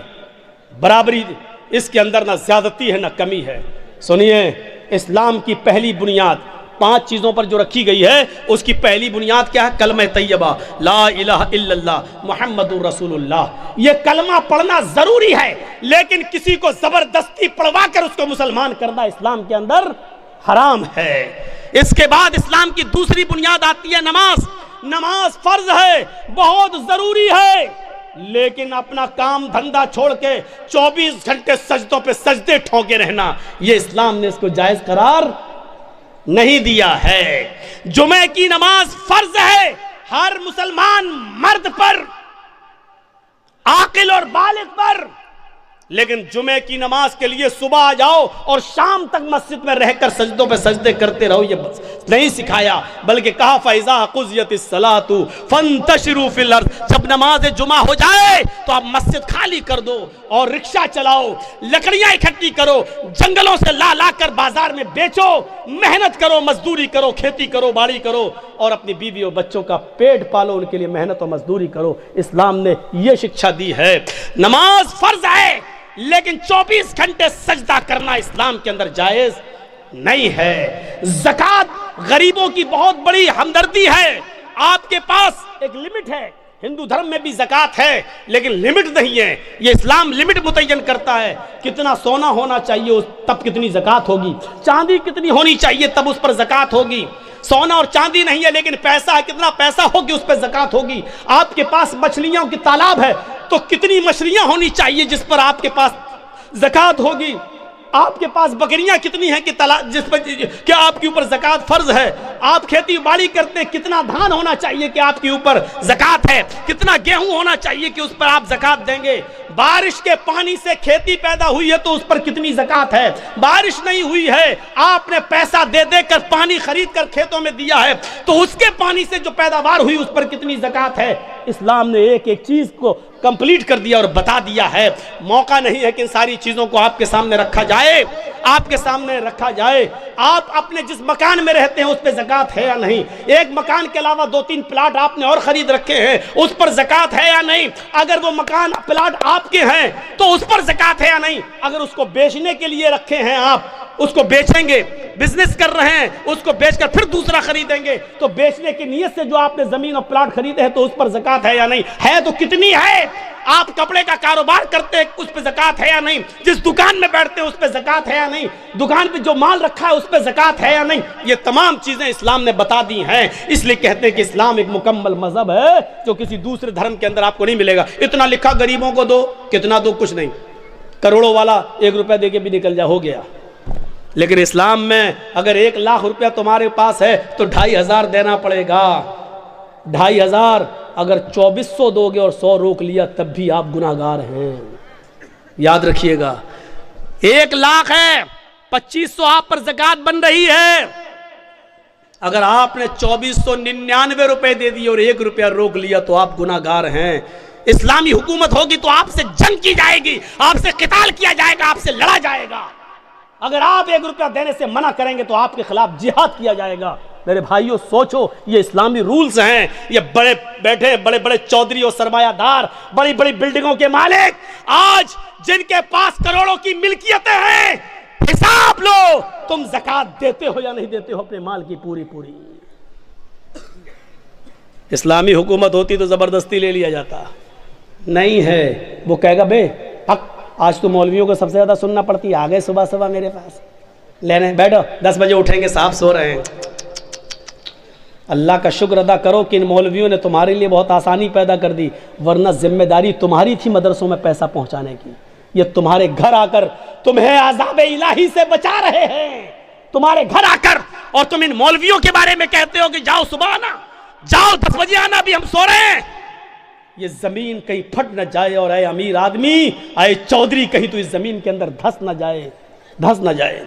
Speaker 1: برابری، اس کے اندر نہ زیادتی ہے نہ کمی ہے. سنیے، اسلام کی پہلی بنیاد 5 چیزوں پر جو رکھی گئی ہے، اس کی پہلی بنیاد کیا ہے؟ کلمہ طیبہ، لا الہ الا اللہ محمد رسول اللہ. یہ کلمہ پڑھنا ضروری ہے، لیکن کسی کو زبردستی پڑھوا کر اس کو مسلمان کرنا اسلام کے اندر حرام ہے. اس کے بعد اسلام کی دوسری بنیاد آتی ہے نماز. نماز فرض ہے، بہت ضروری ہے، لیکن اپنا کام دھندا چھوڑ کے 24 گھنٹے سجدوں پہ سجدے ٹھونکے رہنا، یہ اسلام نے اس کو جائز قرار نہیں دیا ہے. جمعہ کی نماز فرض ہے ہر مسلمان مرد پر، عاقل اور بالغ پر، لیکن جمعہ کی نماز کے لیے صبح آ جاؤ اور شام تک مسجد میں رہ کر سجدوں پہ سجدے کرتے رہو، یہ نہیں سکھایا. بلکہ کہا فَإِذَا قُضِيَتِ الصَّلَاةُ فَانتَشِرُوا فِي الْأَرْضِ. جب نماز جمعہ ہو جائے تو آپ مسجد خالی کر دو اور رکشہ چلاؤ، لکڑیاں اکٹھی کرو، جنگلوں سے لا کر بازار میں بیچو، محنت کرو، مزدوری کرو، کھیتی کرو، باڑی کرو، اور اپنی بیوی اور بچوں کا پیٹ پالو، ان کے لیے محنت اور مزدوری کرو. اسلام نے یہ شکشا دی ہے. نماز فرض ہے، لیکن 24 گھنٹے سجدہ کرنا اسلام کے اندر جائز نہیں ہے. زکوٰۃ غریبوں کی بہت بڑی ہمدردی ہے. آپ کے پاس ایک لمٹ ہے، ہندو دھرم میں بھی زکوٰۃ ہے لیکن لمٹ نہیں ہے. یہ اسلام لمٹ متعین کرتا ہے. کتنا سونا ہونا چاہیے تب کتنی زکوٰۃ ہوگی، چاندی کتنی ہونی چاہیے تب اس پر زکوٰۃ ہوگی. سونا اور چاندی نہیں ہے لیکن پیسہ ہے، کتنا پیسہ ہوگی اس پہ زکوٰۃ ہوگی. آپ کے پاس مچھلیوں کی تالاب ہے تو کتنی مچھلیاں ہونی چاہیے جس پر آپ کے پاس زکوٰۃ ہوگی. آپ کے پاس بکریاں کتنی ہیں کہ جس پر کیا آپ کے اوپر زکوٰۃ فرض ہے. آپ کھیتی باڑی کرتے، کتنا دھان ہونا چاہیے کہ آپ کے اوپر زکوٰۃ ہے، کتنا گیہوں ہونا چاہیے کہ اس پر آپ زکوٰۃ دیں گے. بارش کے پانی سے کھیتی پیدا ہوئی ہے تو اس پر کتنی زکوٰۃ ہے. بارش نہیں ہوئی ہے، آپ نے پیسہ دے کر پانی خرید کر کھیتوں میں دیا ہے تو اس کے پانی سے جو پیداوار ہوئی اس پر کتنی زکوٰۃ ہے. اسلام نے ایک ایک چیز کو کمپلیٹ کر دیا اور بتا دیا ہے. موقع نہیں ہے کہ ان ساری چیزوں کو آپ کے سامنے رکھا جائے. آپ کے سامنے رکھا جائے. آپ اپنے جس مکان میں رہتے ہیں اس پہ زکات ہے یا نہیں؟ ایک مکان کے علاوہ 2-3 پلاٹ آپ نے اور خرید رکھے ہیں، اس پر زکات ہے یا نہیں؟ اگر وہ مکان پلاٹ آپ کے ہیں تو اس پر زکات ہے یا نہیں؟ اگر اس کو بیچنے کے لیے رکھے ہیں، آپ اس کو بیچیں گے، بزنس کر رہے ہیں، اس کو بیچ کر پھر دوسرا خریدیں گے، تو بیچنے کی نیت سے جو آپ نے زمین اور پلاٹ خریدے ہیں تو اس پر زکات ہے یا نہیں؟ ہے تو کتنی ہے؟ آپ کپڑے کا کاروبار کرتے ہیں، اس پہ زکات ہے یا نہیں؟ جس دکان میں بیٹھتے ہیں اس پہ زکات ہے یا نہیں؟ دکان پہ جو مال رکھا ہے اس پہ زکات ہے یا نہیں؟ یہ تمام چیزیں اسلام نے بتا دی ہیں، اس لیے کہتے ہیں کہ اسلام ایک مکمل مذہب ہے جو کسی دوسرے دھرم کے اندر آپ کو نہیں ملے گا۔ اتنا لکھا غریبوں کو دو، کتنا دو؟ کچھ نہیں، کروڑوں والا 1 روپیہ دے کے بھی نکل جا، ہو گیا۔ لیکن اسلام میں اگر 1 لاکھ روپیہ تمہارے پاس ہے تو 2500 دینا پڑے گا، 2500۔ اگر 2400 دو گے اور 100 روک لیا تب بھی آپ گناہگار ہیں، یاد رکھیے گا۔ 1 لاکھ ہے، 2500 آپ پر زکات بن رہی ہے، اگر آپ نے 2499 روپے دے دیے اور 1 روپیہ روک لیا تو آپ گناہگار ہیں۔ اسلامی حکومت ہوگی تو آپ سے جنگ کی جائے گی، آپ سے قتال کیا جائے گا، آپ سے لڑا جائے گا۔ اگر آپ 1 روپیہ دینے سے منع کریں گے تو آپ کے خلاف جہاد کیا جائے گا۔ میرے بھائیوں سوچو، یہ اسلامی رولز ہیں۔ یہ بڑے بیٹھے بڑے بڑے چودھری اور سرمایہ دار، بڑی بڑی بلڈنگوں کے مالک، آج جن کے پاس کروڑوں کی ملکیتیں ہیں، حساب لو تم زکات دیتے ہو یا نہیں دیتے ہو اپنے مال کی پوری پوری۔ اسلامی حکومت ہوتی تو زبردستی لے لیا جاتا، نہیں ہے۔ وہ کہے گا بے حق آج تو مولویوں کو سب سے زیادہ سننا پڑتی ہے، آ گئے صبح صبح میرے پاس لینے، بیٹھو 10 بجے اٹھیں گے، صاحب سو رہے ہیں۔ اللہ کا شکر ادا کرو کہ ان مولویوں نے تمہارے لیے بہت آسانی پیدا کر دی، ورنہ ذمہ داری تمہاری تھی مدرسوں میں پیسہ پہنچانے کی۔ یہ تمہارے گھر آ کر تمہیں عذاب الہی سے بچا رہے ہیں، تمہارے گھر آ کر، اور تم ان مولویوں کے بارے میں کہتے ہو کہ جاؤ صبح آنا، جاؤ 10 بجے آنا، بھی ہم سو رہے ہیں۔ یہ زمین کہیں پھٹ نہ جائے، اور اے امیر آدمی، اے چودھری، کہیں تو اس زمین کے اندر دھس نہ جائے، دھس نہ جائے۔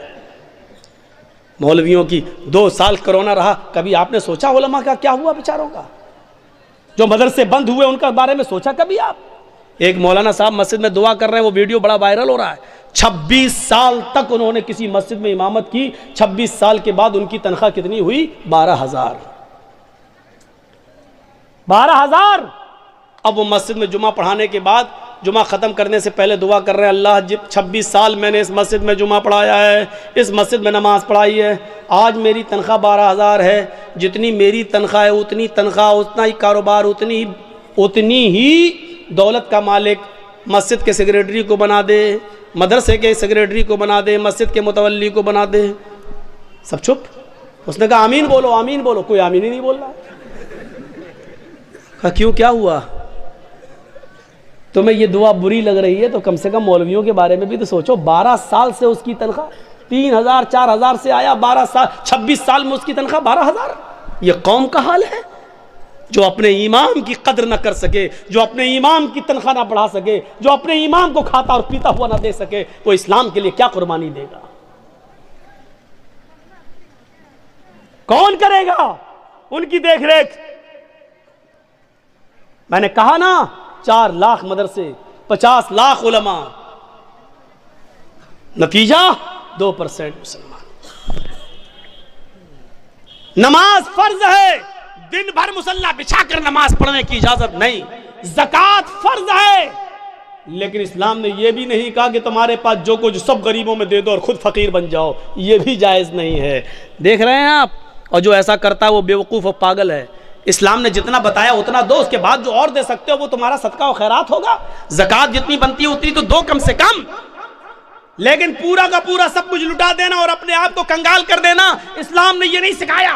Speaker 1: مولویوں کی 2 سال کرونا رہا، کبھی آپ نے سوچا علماء کا کیا ہوا بیچاروں کا؟ جو مدرسے بند ہوئے ان کا بارے میں سوچا کبھی آپ؟ ایک مولانا صاحب مسجد میں دعا کر رہے ہیں، وہ ویڈیو بڑا وائرل ہو رہا ہے۔ 26 سال تک انہوں نے کسی مسجد میں امامت کی، 26 سال کے بعد ان کی تنخواہ کتنی ہوئی؟ 12,000۔ 12,000۔ اب وہ مسجد میں جمعہ پڑھانے کے بعد، جمعہ ختم کرنے سے پہلے دعا کر رہے ہیں، اللہ 26 سال میں نے اس مسجد میں جمعہ پڑھایا ہے، اس مسجد میں نماز پڑھائی ہے، آج میری تنخواہ 12,000 ہے، جتنی میری تنخواہ ہے اتنی تنخواہ، اتنا ہی کاروبار، اتنی ہی دولت کا مالک مسجد کے سیکریٹری کو بنا دے، مدرسے کے سیکریٹری کو بنا دے، مسجد کے متولی کو بنا دے۔ سب چپ۔ اس نے کہا آمین بولو، آمین بولو، کوئی آمین ہی نہیں بول رہا۔ کہا کیوں، کیا ہوا؟ تمہیں یہ دعا بری لگ رہی ہے تو کم سے کم مولویوں کے بارے میں بھی تو سوچو۔ 12 سال سے اس کی تنخواہ 3,000 4,000 سے آیا، 12 سال 26 سال میں اس کی تنخواہ 12,000۔ یہ قوم کا حال ہے جو اپنے امام کی قدر نہ کر سکے، جو اپنے امام کی تنخواہ نہ بڑھا سکے، جو اپنے امام کو کھاتا اور پیتا ہوا نہ دے سکے، وہ اسلام کے لیے کیا قربانی دے گا؟ کون کرے گا ان کی دیکھ ریکھ؟ میں نے کہا نا، 4 لاکھ مدرسے، 50 لاکھ علماء، نتیجہ 2% مسلمان۔ نماز فرض ہے، دن بھر مصلی بچھا کر نماز پڑھنے کی اجازت نہیں۔ زکوٰۃ فرض ہے، لیکن اسلام نے یہ بھی نہیں کہا کہ تمہارے پاس جو کچھ سب غریبوں میں دے دو اور خود فقیر بن جاؤ، یہ بھی جائز نہیں ہے۔ دیکھ رہے ہیں آپ، اور جو ایسا کرتا ہے وہ بیوقوف اور پاگل ہے۔ اسلام نے جتنا بتایا اتنا دو، اس کے بعد جو اور دے سکتے ہو وہ تمہارا صدقہ و خیرات ہوگا۔ زکوٰۃ جتنی بنتی ہے اتنی تو دو کم سے کم، لیکن پورا کا پورا سب کچھ لٹا دینا اور اپنے آپ کو کنگال کر دینا، اسلام نے یہ نہیں سکھایا۔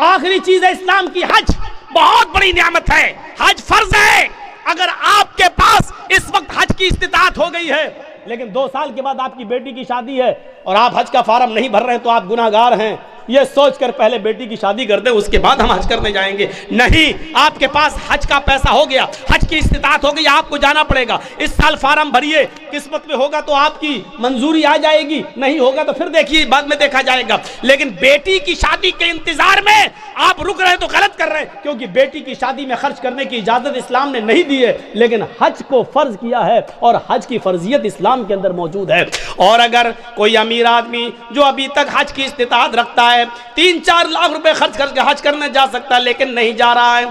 Speaker 1: آخری چیز ہے اسلام کی حج، بہت بڑی نعمت ہے، حج فرض ہے۔ اگر آپ کے پاس اس وقت حج کی استطاعت ہو گئی ہے، لیکن 2 سال کے بعد آپ کی بیٹی کی شادی ہے اور آپ حج کا فارم نہیں بھر رہے تو آپ گناہگار ہیں، یہ سوچ کر پہلے بیٹی کی شادی کر دیں، اس کے بعد ہم حج کرنے جائیں گے۔ نہیں، آپ کے پاس حج کا پیسہ ہو گیا، حج کی استطاعت ہو گئی، آپ کو جانا پڑے گا۔ اس سال فارم بھریے، قسمت میں ہوگا تو آپ کی منظوری آ جائے گی، نہیں ہوگا تو پھر دیکھیے، بعد میں دیکھا جائے گا۔ لیکن بیٹی کی شادی کے انتظار میں آپ رک رہے تو غلط کر رہے ہیں، کیونکہ بیٹی کی شادی میں خرچ کرنے کی اجازت اسلام نے نہیں دی ہے، لیکن حج کو فرض کیا ہے اور حج کی فرضیت اسلام کے اندر موجود ہے۔ اور اگر کوئی امیر آدمی جو ابھی تک حج کی استطاعت رکھتا ہے، ہے, 3-4 لاکھ روپے خرچ کر کے حج کرنے جا سکتا ہے لیکن نہیں جا رہا ہے.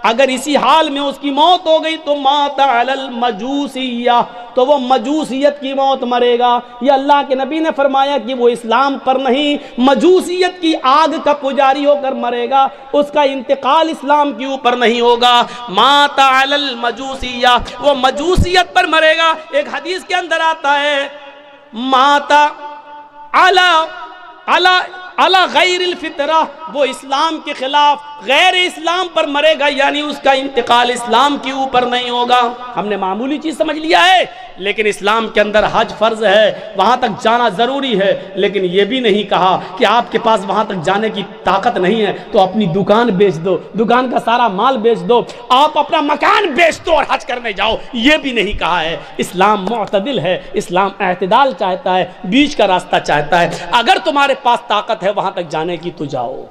Speaker 1: اگر اسی حال میں اس کی موت ہو گئی تو مات علی المجوسیہ, تو وہ مجوسیت کی موت مرے گا. یہ اللہ کے نبی نے فرمایا کہ وہ اسلام پر نہیں, مجوسیت کی آگ کا پجاری ہو کر مرے گا, اس کا انتقال اسلام کے اوپر نہیں ہوگا. مات علی المجوسیہ, وہ مجوسیت پر مرے گا. ایک حدیث کے اندر آتا ہے مات علی غیر الفطرہ, وہ اسلام کے خلاف غیر اسلام پر مرے گا, یعنی اس کا انتقال اسلام کے اوپر نہیں ہوگا. ہم نے معمولی چیز سمجھ لیا ہے, لیکن اسلام کے اندر حج فرض ہے, وہاں تک جانا ضروری ہے. لیکن یہ بھی نہیں کہا کہ آپ کے پاس وہاں تک جانے کی طاقت نہیں ہے تو اپنی دکان بیچ دو, دکان کا سارا مال بیچ دو, آپ اپنا مکان بیچ دو اور حج کرنے جاؤ. یہ بھی نہیں کہا ہے. اسلام معتدل ہے, اسلام اعتدال چاہتا ہے, بیچ کا راستہ چاہتا ہے. اگر تمہارے پاس طاقت ہے وہاں تک جانے کی تو جاؤ.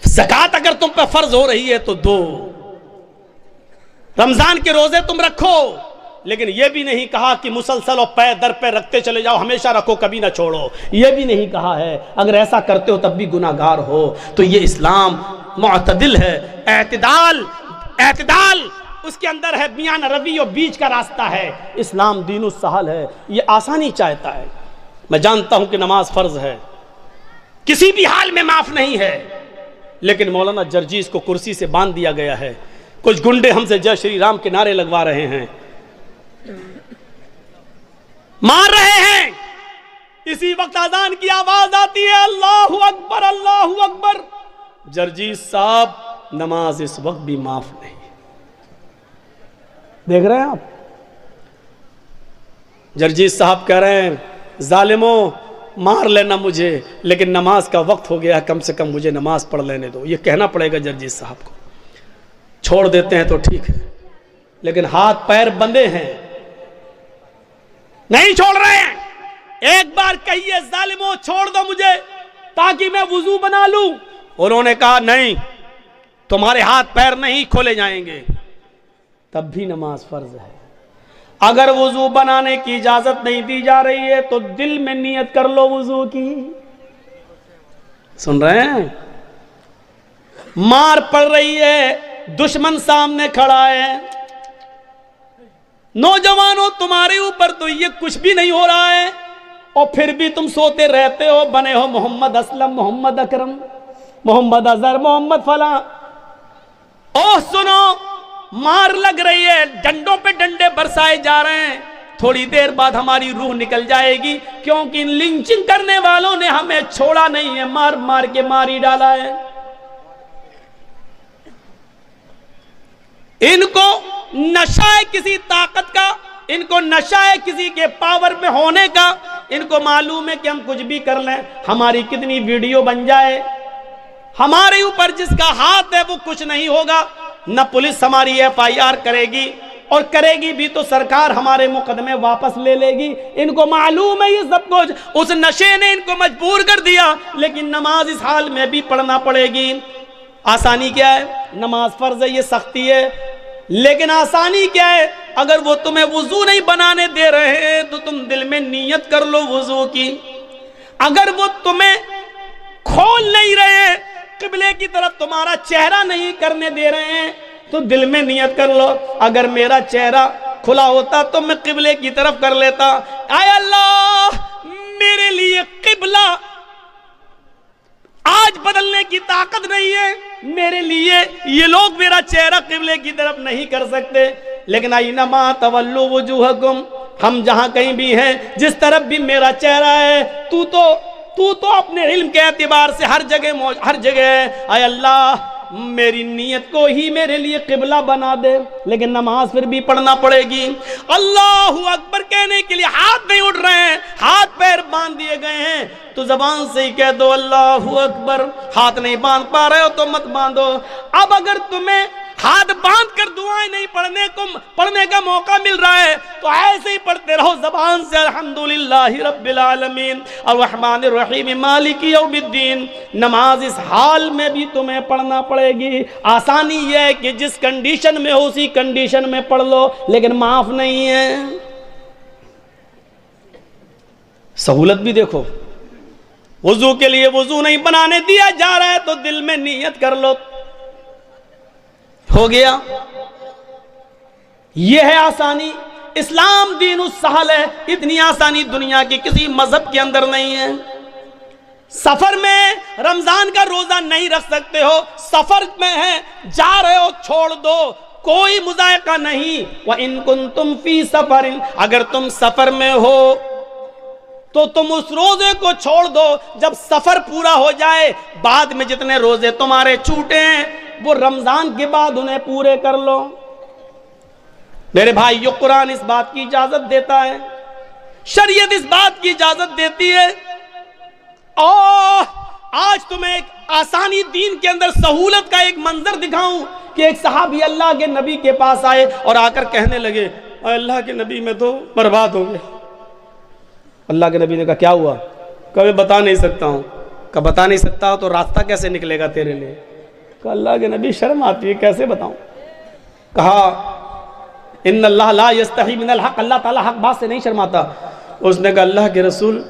Speaker 1: زکوٰۃ اگر تم پہ فرض ہو رہی ہے تو دو, رمضان کے روزے تم رکھو, لیکن یہ بھی نہیں کہا کہ مسلسل اور پے در پہ رکھتے چلے جاؤ, ہمیشہ رکھو کبھی نہ چھوڑو. یہ بھی نہیں کہا ہے. اگر ایسا کرتے ہو تب بھی گناہگار ہو. تو یہ اسلام معتدل ہے, اعتدال اس کے اندر ہے, میان روی اور بیچ کا راستہ ہے. اسلام دین السہل ہے, یہ آسانی چاہتا ہے. میں جانتا ہوں کہ نماز فرض ہے, کسی بھی حال میں معاف نہیں ہے, لیکن مولانا جرجیس کو کرسی سے باندھ دیا گیا ہے. کچھ گنڈے ہم سے جے شری رام کے نعرے لگوا رہے ہیں, مار رہے ہیں. اسی وقت اذان کی آواز آتی ہے اللہ اکبر اللہ اکبر. جرجیس صاحب, نماز اس وقت بھی معاف نہیں. دیکھ رہے ہیں آپ, جرجیس صاحب کہہ رہے ہیں ظالموں مار لینا مجھے, لیکن نماز کا وقت ہو گیا, کم سے کم مجھے نماز پڑھ لینے دو. یہ کہنا پڑے گا جرجیس صاحب کو. چھوڑ دیتے ہیں تو ٹھیک ہے, لیکن ہاتھ پیر بندے ہیں, نہیں چھوڑ رہے ہیں. ایک بار کہیے ظالموں چھوڑ دو مجھے تاکہ میں وضو بنا لوں. انہوں نے کہا نہیں, تمہارے ہاتھ پیر نہیں کھولے جائیں گے. تب بھی نماز فرض ہے. اگر وضو بنانے کی اجازت نہیں دی جا رہی ہے تو دل میں نیت کر لو وضو کی. سن رہے ہیں, مار پڑ رہی ہے, دشمن سامنے کھڑا ہے, نوجوانوں تمہارے اوپر تو یہ کچھ بھی نہیں ہو رہا ہے, اور پھر بھی تم سوتے رہتے ہو, بنے ہو محمد اسلم, محمد اکرم, محمد اظہر, محمد فلاں. اوہ سنو, مار لگ رہی ہے, ڈنڈوں پہ ڈنڈے برسائے جا رہے ہیں. تھوڑی دیر بعد ہماری روح نکل جائے گی, کیونکہ ان لنچنگ کرنے والوں نے ہمیں چھوڑا نہیں ہے, مار مار کے ماری ڈالا ہے. ان کو نشہ ہے کسی طاقت کا, ان کو نشہ ہے کسی کے پاور میں ہونے کا. ان کو معلوم ہے کہ ہم کچھ بھی کر لیں, ہماری کتنی ویڈیو بن جائے, ہمارے اوپر جس کا ہاتھ ہے وہ کچھ نہیں ہوگا. نہ پولیس ہماری FIR کرے گی, اور کرے گی بھی تو سرکار ہمارے مقدمے واپس لے لے گی. ان کو معلوم ہے یہ سب کچھ, اس نشے نے ان کو مجبور کر دیا, لیکن نماز اس حال میں بھی پڑھنا پڑے گی. آسانی کیا ہے؟ نماز فرض ہے, یہ سختی ہے, لیکن آسانی کیا ہے؟ اگر وہ تمہیں وضو نہیں بنانے دے رہے ہیں تو تم دل میں نیت کر لو وضو کی. اگر وہ تمہیں کھول نہیں رہے ہیں, قبلے کی طرف تمہارا چہرہ نہیں کرنے دے رہے ہیں, تو دل میں نیت کر لو اگر میرا چہرہ کھلا ہوتا تو میں قبلے کی طرف کر لیتا. اے اللہ, میرے لیے قبلہ آج بدلنے کی طاقت نہیں ہے, میرے لیے یہ لوگ میرا چہرہ قبلے کی طرف نہیں کر سکتے. لیکن اینما تولوا وجوہکم, ہم جہاں کہیں بھی ہیں, جس طرف بھی میرا چہرہ ہے, تو تو اپنے علم کے اعتبار سے ہر جگہ ہے. اے اللہ, میری نیت کو ہی میرے لیے قبلہ بنا دے. لیکن نماز پھر بھی پڑھنا پڑے گی. اللہ اکبر کہنے کے لیے ہاتھ نہیں اٹھ رہے ہیں, ہاتھ پیر باندھ دیے گئے ہیں, تو زبان سے ہی کہہ دو اللہ اکبر. ہاتھ نہیں باندھ پا رہے ہو تو مت باندھو. اب اگر تمہیں ہاتھ باندھ کر دعائیں نہیں پڑھنے کا موقع مل رہا ہے تو ایسے ہی پڑھتے رہو زبان سے, الحمدللہ رب العالمین الرحمن الرحیم مالک یوم الدین. نماز اس حال میں بھی تمہیں پڑھنا پڑے گی. آسانی یہ ہے کہ جس کنڈیشن میں ہو اسی کنڈیشن میں پڑھ لو, لیکن معاف نہیں ہے. سہولت بھی دیکھو, وضو کے لیے وضو نہیں بنانے دیا جا رہا ہے تو دل میں نیت کر لو، ہو گیا۔ یہ ہے آسانی۔ اسلام دین السہل ہے، اتنی آسانی دنیا کی کسی مذہب کے اندر نہیں ہے۔ سفر میں رمضان کا روزہ نہیں رکھ سکتے ہو، سفر میں ہے، جا رہے ہو، چھوڑ دو، کوئی مذائقہ نہیں۔ وَإِن كُنتُمْ فِي سَفَرٍ، اگر تم سفر میں ہو تو تم اس روزے کو چھوڑ دو، جب سفر پورا ہو جائے بعد میں جتنے روزے تمہارے چھوٹے ہیں وہ رمضان کے بعد انہیں پورے کر لو۔ میرے بھائی، یہ قرآن اس بات کی اجازت دیتا ہے، شریعت اس بات کی اجازت دیتی ہے۔ اور آج تمہیں ایک آسانی دین کے اندر سہولت کا ایک منظر دکھاؤں کہ ایک صحابی اللہ کے نبی کے پاس آئے اور آ کر کہنے لگے، اے اللہ کے نبی میں تو برباد ہو گئے۔ اللہ کے نبی نے کہا کیا ہوا؟ کہا میں بتا نہیں سکتا ہوں۔ کہا بتا نہیں سکتا تو راستہ کیسے نکلے گا تیرے لیے؟ کہا اللہ کے نبی شرم آتی ہے، کیسے بتاؤں؟ کہا ان اللہ لا یستحی من الحق، اللہ تعالیٰ حق بات سے نہیں شرماتا۔ اس نے کہا اللہ کے رسول،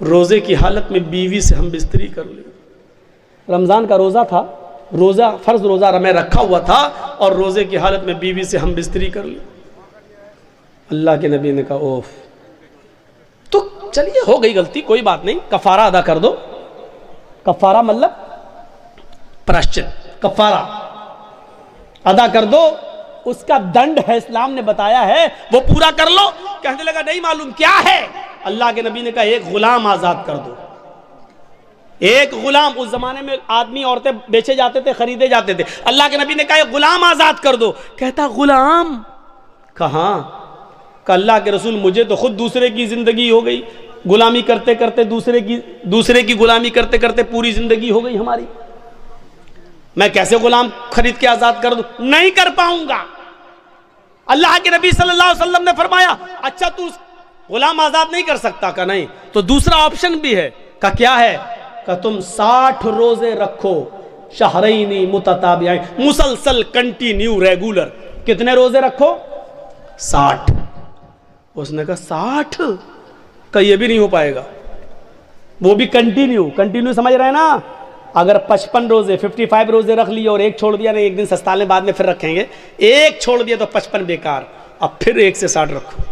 Speaker 1: روزے کی حالت میں بیوی سے ہم بستری کر لی۔ رمضان کا روزہ تھا، روزہ فرض روزہ میں رکھا ہوا تھا اور روزے کی حالت میں بیوی سے ہم بستری کر لی۔ اللہ کے نبی نے کہا اوف، تو چلیے ہو گئی غلطی، کوئی بات نہیں، کفارہ ادا کر دو۔ کفارہ مطلب پراشچت، کفارہ ادا کر دو، اس کا دنڈ ہے، اسلام نے بتایا ہے، وہ پورا کر لو۔ کہنے لگا نہیں معلوم کیا ہے؟ اللہ کے نبی نے کہا ایک غلام آزاد کر دو۔ ایک غلام، اس زمانے میں آدمی عورتیں بیچے جاتے تھے، خریدے جاتے تھے، اللہ کے نبی نے کہا ایک غلام آزاد کر دو۔ کہتا غلام کہاں؟ کہ اللہ کے رسول مجھے تو خود دوسرے کی زندگی ہو گئی، غلامی کرتے کرتے دوسرے کی غلامی کرتے کرتے پوری زندگی ہو گئی ہماری، میں کیسے غلام خرید کے آزاد کر دوں؟ نہیں کر پاؤں گا۔ اللہ کے نبی صلی اللہ علیہ وسلم نے فرمایا اچھا تو غلام آزاد نہیں کر سکتا؟ کہ نہیں، تو دوسرا آپشن بھی ہے۔ کہ کیا ہے؟ کہ تم 60 روزے رکھو، شہرین متتابعین، مسلسل، کنٹینیو، ریگولر۔ کتنے روزے رکھو؟ 60۔ اس نے کہا 60؟ کہ یہ بھی نہیں ہو پائے گا، وہ بھی کنٹینیو سمجھ رہے ہیں نا؟ اگر 55 روزے 55 روزے رکھ لیے اور ایک چھوڑ دیا، نہیں ایک دن سستالے بعد میں پھر رکھیں گے، ایک چھوڑ دیا تو 55 بیکار، اب پھر 1 سے 60 رکھو۔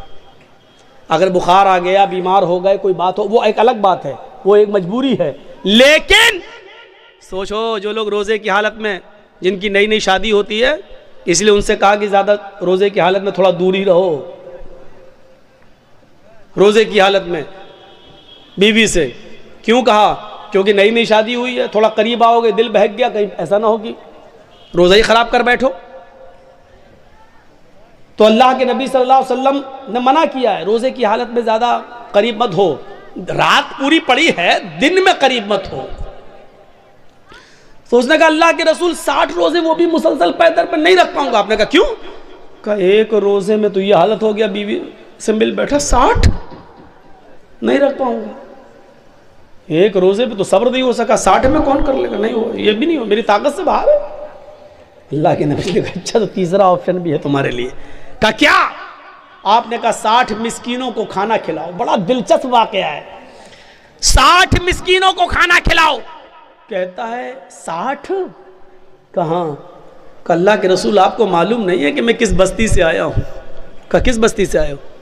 Speaker 1: اگر بخار آ گیا، بیمار ہو گئے، کوئی بات ہو، وہ ایک الگ بات ہے، وہ ایک مجبوری ہے۔ لیکن سوچو جو لوگ روزے کی حالت میں، جن کی نئی شادی ہوتی ہے، اس لیے ان سے کہا کہ زیادہ روزے کی حالت میں تھوڑا دور ہی رہو، روزے کی حالت میں بیوی سے۔ کیوں کہا؟ کیونکہ نئی شادی ہوئی ہے، تھوڑا قریب آؤ گے، دل بہک گیا، کہیں ایسا نہ ہو کہ روزہ ہی خراب کر بیٹھو۔ تو اللہ کے نبی صلی اللہ علیہ وسلم نے منع کیا ہے، روزے کی حالت میں زیادہ قریب مت ہو، رات پوری پڑی ہے، دن میں قریب مت ہو۔ تو اس نے کہا اللہ کے رسول 60 روزے وہ بھی مسلسل پیدر پہ نہیں رکھ پاؤں گا۔ آپ نے کہا کیوں؟ کہا ایک روزے میں تو یہ حالت ہو گیا، بیوی سے مل بیٹھا، 60 نہیں رکھ پاؤں گا۔ ایک روزے پہ تو صبر نہیں ہو سکا، 60 میں کون کر لے گا؟ نہیں ہو، یہ بھی نہیں ہو، میری طاقت سے باہر ہے۔ اللہ کے نبی نے کہا اچھا تو تیسرا آپشن بھی ہے تمہارے لیے۔ کہا کیا؟ آپ نے کہا 60 مسکینوں کو کھانا کھلاؤ۔ بڑا دلچسپ واقعہ ہے، 60 مسکینوں کو کھانا کھلاؤ۔ کہتا ہے 60؟ کہاں؟ کہ اللہ کے رسول آپ کو معلوم نہیں ہے کہ میں کس بستی سے آیا ہوں؟ کہ کس بستی سے آیا ہوں؟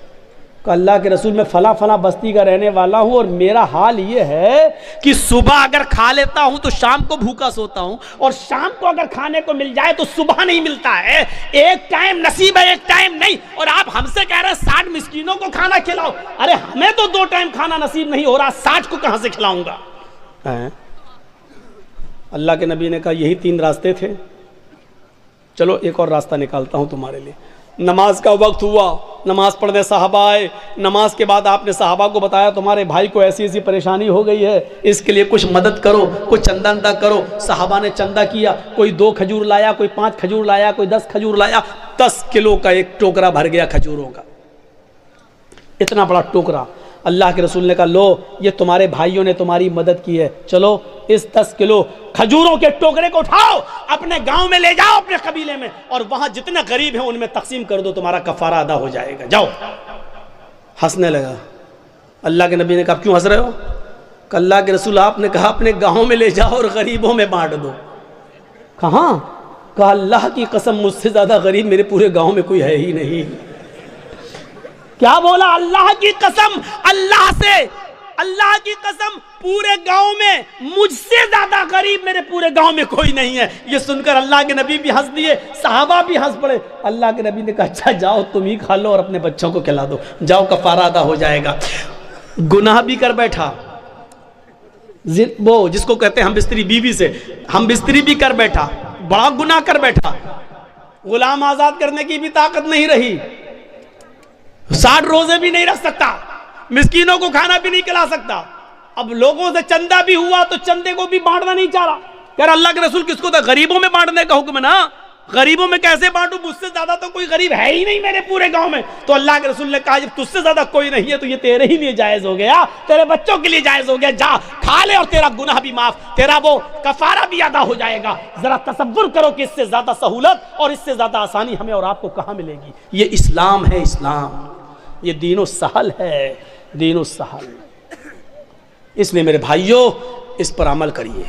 Speaker 1: کہ اللہ کے رسول میں فلاں فلاں بستی کا رہنے والا ہوں، اور میرا حال یہ ہے کہ صبح اگر کھا لیتا ہوں تو شام کو بھوکا سوتا ہوں، اور شام کو اگر کھانے کو مل جائے تو صبح نہیں ملتا ہے، ایک ٹائم نصیب ہے ایک ٹائم نہیں۔ اور آپ ہم سے کہہ رہے ہیں 60 مسکینوں کو کھانا کھلاؤ، ارے ہمیں تو 2 ٹائم کھانا نصیب نہیں ہو رہا، 60 کو کہاں سے کھلاؤں گا؟ اللہ کے نبی نے کہا یہی 3 راستے تھے، چلو ایک اور راستہ نکالتا ہوں تمہارے لیے۔ نماز کا وقت ہوا، نماز پڑھنے صحابہ آئے، نماز کے بعد آپ نے صحابہ کو بتایا تمہارے بھائی کو ایسی ایسی پریشانی ہو گئی ہے، اس کے لیے کچھ مدد کرو، کچھ چندہ اندہ کرو۔ صحابہ نے چندہ کیا، کوئی 2 کھجور لایا، کوئی 5 کھجور لایا، کوئی 10 کھجور لایا، 10 کلو کا ایک ٹوکرا بھر گیا کھجوروں کا، اتنا بڑا ٹوکرا۔ اللہ کے رسول نے کہا لو یہ تمہارے بھائیوں نے تمہاری مدد کی ہے، چلو اس 10 کلو کھجوروں کے ٹوکرے کو اٹھاؤ، اپنے گاؤں میں لے جاؤ، اپنے قبیلے میں، اور وہاں جتنے غریب ہیں ان میں تقسیم کر دو، تمہارا کفارہ ادا ہو جائے گا، جاؤ۔ ہنسنے لگا۔ اللہ کے نبی نے کہا کیوں ہنس رہے ہو؟ کہ اللہ کے رسول آپ نے کہا اپنے گاؤں میں لے جاؤ اور غریبوں میں بانٹ دو. کہاں؟ کہا اللہ کی قسم مجھ سے زیادہ غریب میرے پورے گاؤں میں کوئی ہے ہی نہیں. کیا بولا؟ اللہ کی قسم، اللہ سے، اللہ کی قسم پورے گاؤں میں مجھ سے زیادہ غریب میرے پورے گاؤں میں کوئی نہیں ہے. یہ سن کر اللہ کے نبی بھی ہنس دیے، صحابہ بھی ہنس پڑے. اللہ کے نبی نے کہا اچھا جاؤ تم ہی کھا لو اور اپنے بچوں کو کھلا دو، جاؤ کفارہ ادا ہو جائے گا. گناہ بھی کر بیٹھا، وہ جس کو کہتے ہیں ہم بستری بیوی سے ہم بستری بھی کر بیٹھا، بڑا گناہ کر بیٹھا. غلام آزاد کرنے کی بھی طاقت نہیں رہی، 60 روزے بھی نہیں رکھ سکتا، مسکینوں کو کھانا بھی نہیں کھلا سکتا. اب لوگوں سے چندہ بھی ہوا تو چندے کو بھی بانٹنا نہیں چاہ رہا. کہ اللہ کے رسول کس کو تھا؟ غریبوں میں بانٹنے کا حکم ہے نا. غریبوں میں کیسے بانٹوں؟ مجھ سے زیادہ تو کوئی غریب ہے ہی نہیں میرے پورے گاؤں میں. تو اللہ کے رسول نے کہا جب تجھ سے زیادہ کوئی نہیں ہے تو یہ تیرے ہی لیے جائز ہو گیا، تیرے بچوں کے لیے جائز ہو گیا. جا کھا لے اور تیرا گناہ بھی معاف، تیرا وہ کفارہ بھی ادا ہو جائے گا. ذرا تصور کرو کہ اس سے زیادہ سہولت اور اس سے زیادہ آسانی ہمیں اور آپ کو کہاں ملے گی. یہ اسلام ہے، اسلام یہ دین السہل ہے، دین السہل. اس لیے میرے بھائیوں اس پر عمل کریے.